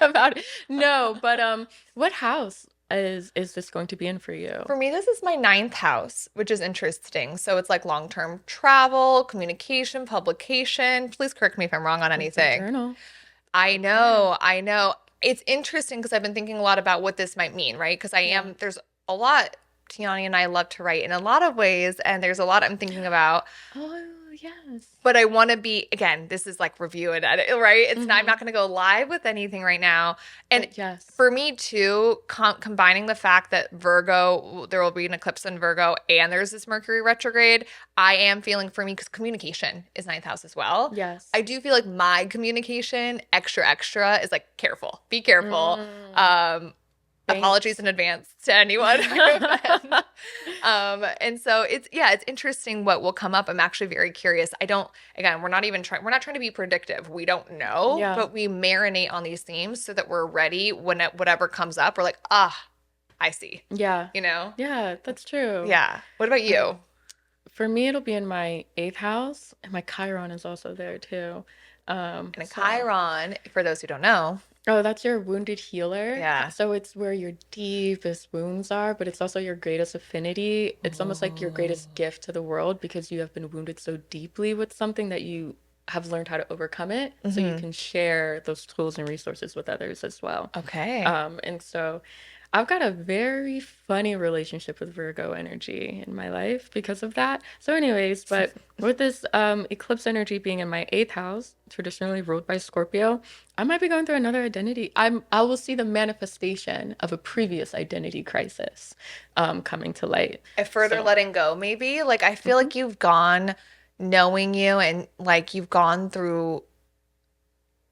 About it. No, but what house is this going to be in for you? For me, this is my 9th house, which is interesting. So it's like long-term travel, communication, publication. Please correct me if I'm wrong on anything. Journal. I know. It's interesting because I've been thinking a lot about what this might mean, right? Because there's a lot, Tianee and I love to write in a lot of ways, and there's a lot I'm thinking about. Oh, yes. But I want to be, again, this is like review and edit, right? It's not, I'm not going to go live with anything right now. And for me too, combining the fact that Virgo, there will be an eclipse in Virgo and there's this Mercury retrograde, I am feeling for me, because communication is 9th house as well. Yes. I do feel like my communication, extra, is like careful. Be careful. Apologies in advance to anyone. And so it's interesting what will come up. I'm actually very curious. We're not trying to be predictive. We don't know, but we marinate on these themes so that we're ready when whatever comes up. We're like, I see. Yeah. Yeah, that's true. Yeah. What about you? For me, it'll be in my 8th house, and my Chiron is also there too. And a Chiron, for those who don't know. Oh, that's your wounded healer. Yeah. So it's where your deepest wounds are, but it's also your greatest affinity. It's almost like your greatest gift to the world, because you have been wounded so deeply with something that you have learned how to overcome it. So you can share those tools and resources with others as well. Okay. And so I've got a very funny relationship with Virgo energy in my life because of that. So anyways, but with this eclipse energy being in my 8th house, traditionally ruled by Scorpio, I might be going through another identity. I will see the manifestation of a previous identity crisis coming to light. A further letting go, maybe? Like, I feel like you've gone, knowing you, and like you've gone through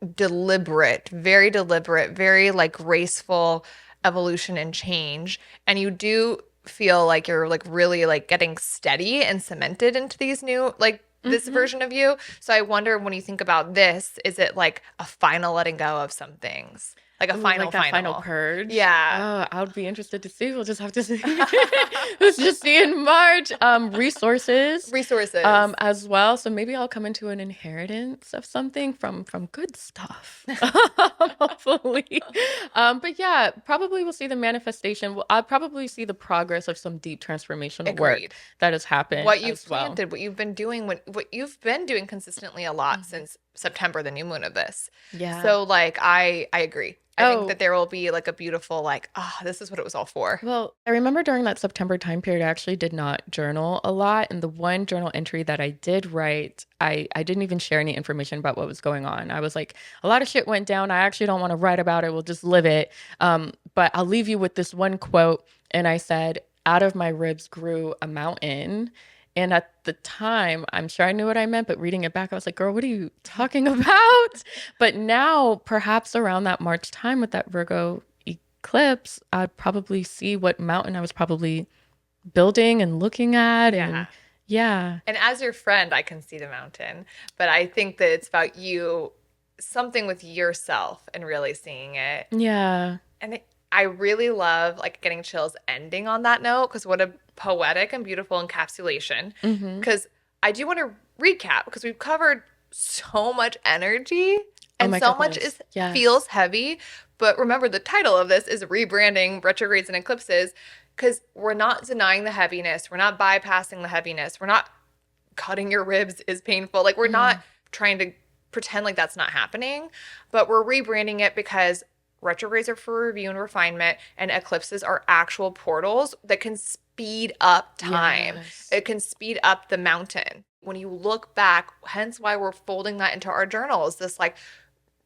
very deliberate, very like graceful evolution and change, and you do feel like you're like really like getting steady and cemented into these new like this version of you. So I wonder, when you think about this, is it like a final letting go of some things? Like a Ooh, final like that final final. purge. Yeah. Oh, I would be interested to see. We'll just have to see. Let's just see in March. Resources, Resources. as well. So maybe I'll come into an inheritance of something from good stuff. Hopefully. But yeah, probably we'll see the manifestation. I'll probably see the progress of some deep transformational work Agreed. that has happened What you've as well. planted, what you've been doing, what you've been doing consistently a lot since September, the new moon of this. Yeah. So like I agree. I think Oh, that there will be like a beautiful like, this is what it was all for. well, I remember during that September time period, I actually did not journal a lot. And the one journal entry that I did write, I didn't even share any information about what was going on. I was like, a lot of shit went down. I actually don't want to write about it. We'll just live it. But I'll leave you with this one quote. And I said, out of my ribs grew a mountain. And at the time, I'm sure I knew what I meant, but reading it back, I was like, girl, what are you talking about? But now, perhaps around that March time with that Virgo eclipse, I'd probably see what mountain I was probably building and looking at. Yeah. And yeah. And as your friend, I can see the mountain, but I think that it's about you, something with yourself and really seeing it. Yeah. And I really love like getting chills ending on that note, because what a poetic and beautiful encapsulation. Because I do want to recap, because we've covered so much energy and my so much goodness. Yes. feels heavy. But remember, the title of this is Rebranding, Retrogrades, and Eclipses, because we're not denying the heaviness. We're not bypassing the heaviness. We're not cutting your ribs is painful. Like, we're not trying to pretend like that's not happening, but we're rebranding it because retrogrades are for review and refinement, and eclipses are actual portals that can speed up time. Yes. It can speed up the mountain. When you look back, hence why we're folding that into our journals, this like,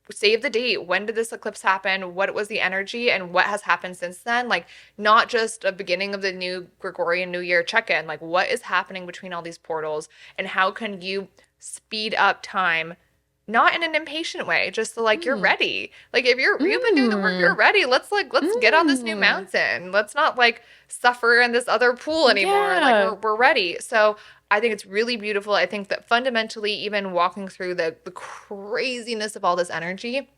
save the date. When did this eclipse happen? What was the energy, and what has happened since then? Like, not just a beginning of the new Gregorian New Year check-in. Like, what is happening between all these portals, and how can you speed up time? Not in an impatient way, just so like you're ready. Like, if you've been doing the work, you're ready. Let's get on this new mountain. Let's not like suffer in this other pool anymore. Yeah. Like, we're ready. So I think it's really beautiful. I think that fundamentally, even walking through the craziness of all this energy,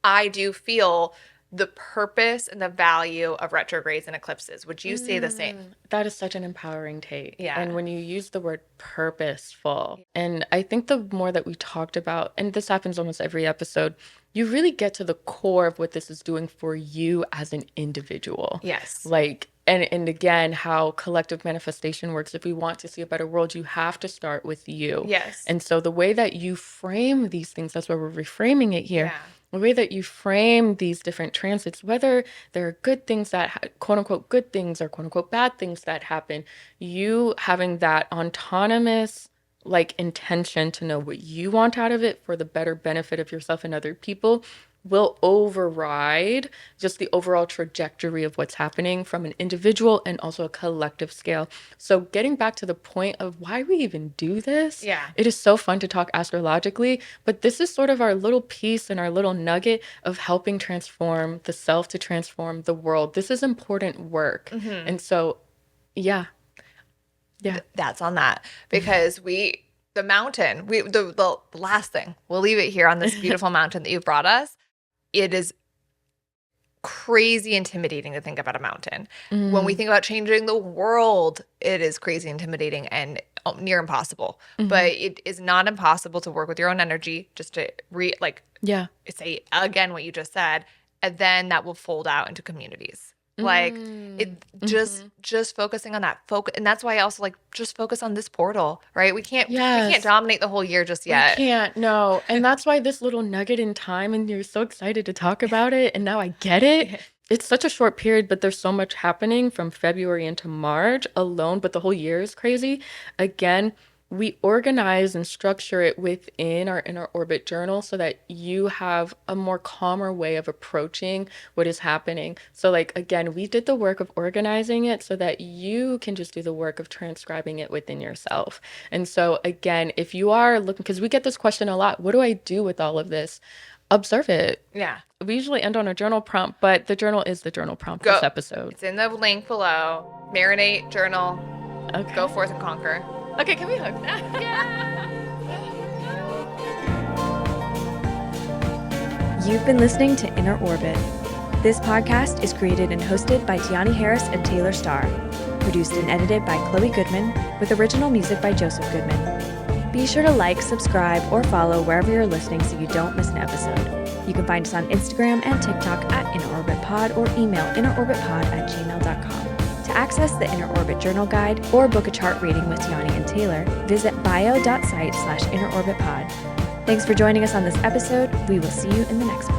I do feel the purpose and the value of retrogrades and eclipses. Would you say the same? That is such an empowering take. Yeah. And when you use the word purposeful, and I think the more that we talked about, and this happens almost every episode, you really get to the core of what this is doing for you as an individual. Yes. Like, and again, how collective manifestation works. If we want to see a better world, you have to start with you. Yes. And so the way that you frame these things, that's why we're reframing it here. Yeah. The way that you frame these different transits, whether they're good things that quote unquote good things or quote unquote bad things that happen, you having that autonomous like intention to know what you want out of it for the better benefit of yourself and other people will override just the overall trajectory of what's happening from an individual and also a collective scale. So getting back to the point of why we even do this, Yeah. it is so fun to talk astrologically, but this is sort of our little piece and our little nugget of helping transform the self to transform the world. This is important work. And so, yeah. That's on that, because the mountain, the last thing, we'll leave it here on this beautiful mountain that you've brought us. It is crazy intimidating to think about a mountain. When we think about changing the world, it is crazy intimidating and near impossible. But it is not impossible to work with your own energy, just to say again what you just said, and then that will fold out into communities. Like, it just focusing on that focus. And that's why I also like just focus on this portal, right? We can't dominate the whole year just yet. We can't, no. And that's why this little nugget in time, and you're so excited to talk about it, and now I get it. It's such a short period, but there's so much happening from February into March alone, but the whole year is crazy. Again, we organize and structure it within our inner orbit journal so that you have a more calmer way of approaching what is happening. So like, again, we did the work of organizing it so that you can just do the work of transcribing it within yourself. And so again, if you are looking, because we get this question a lot, what do I do with all of this? observe it. Yeah. We usually end on a journal prompt, but the journal is the journal prompt Go. this episode. It's in the link below. Marinate, journal, Okay. go forth and conquer. Okay, can we hug that? You've been listening to Inner Orbit. This podcast is created and hosted by Tianee Harris and Taylor Starr. Produced and edited by Chloe Goodman, with original music by Joseph Goodman. Be sure to like, subscribe, or follow wherever you're listening so you don't miss an episode. You can find us on Instagram and TikTok at Inner Orbit Pod or email innerorbitpod@gmail.com. To access the Inner Orbit Journal Guide or book a chart reading with Tianee and Taylor, visit bio.site/innerorbitpod. Thanks for joining us on this episode. We will see you in the next one.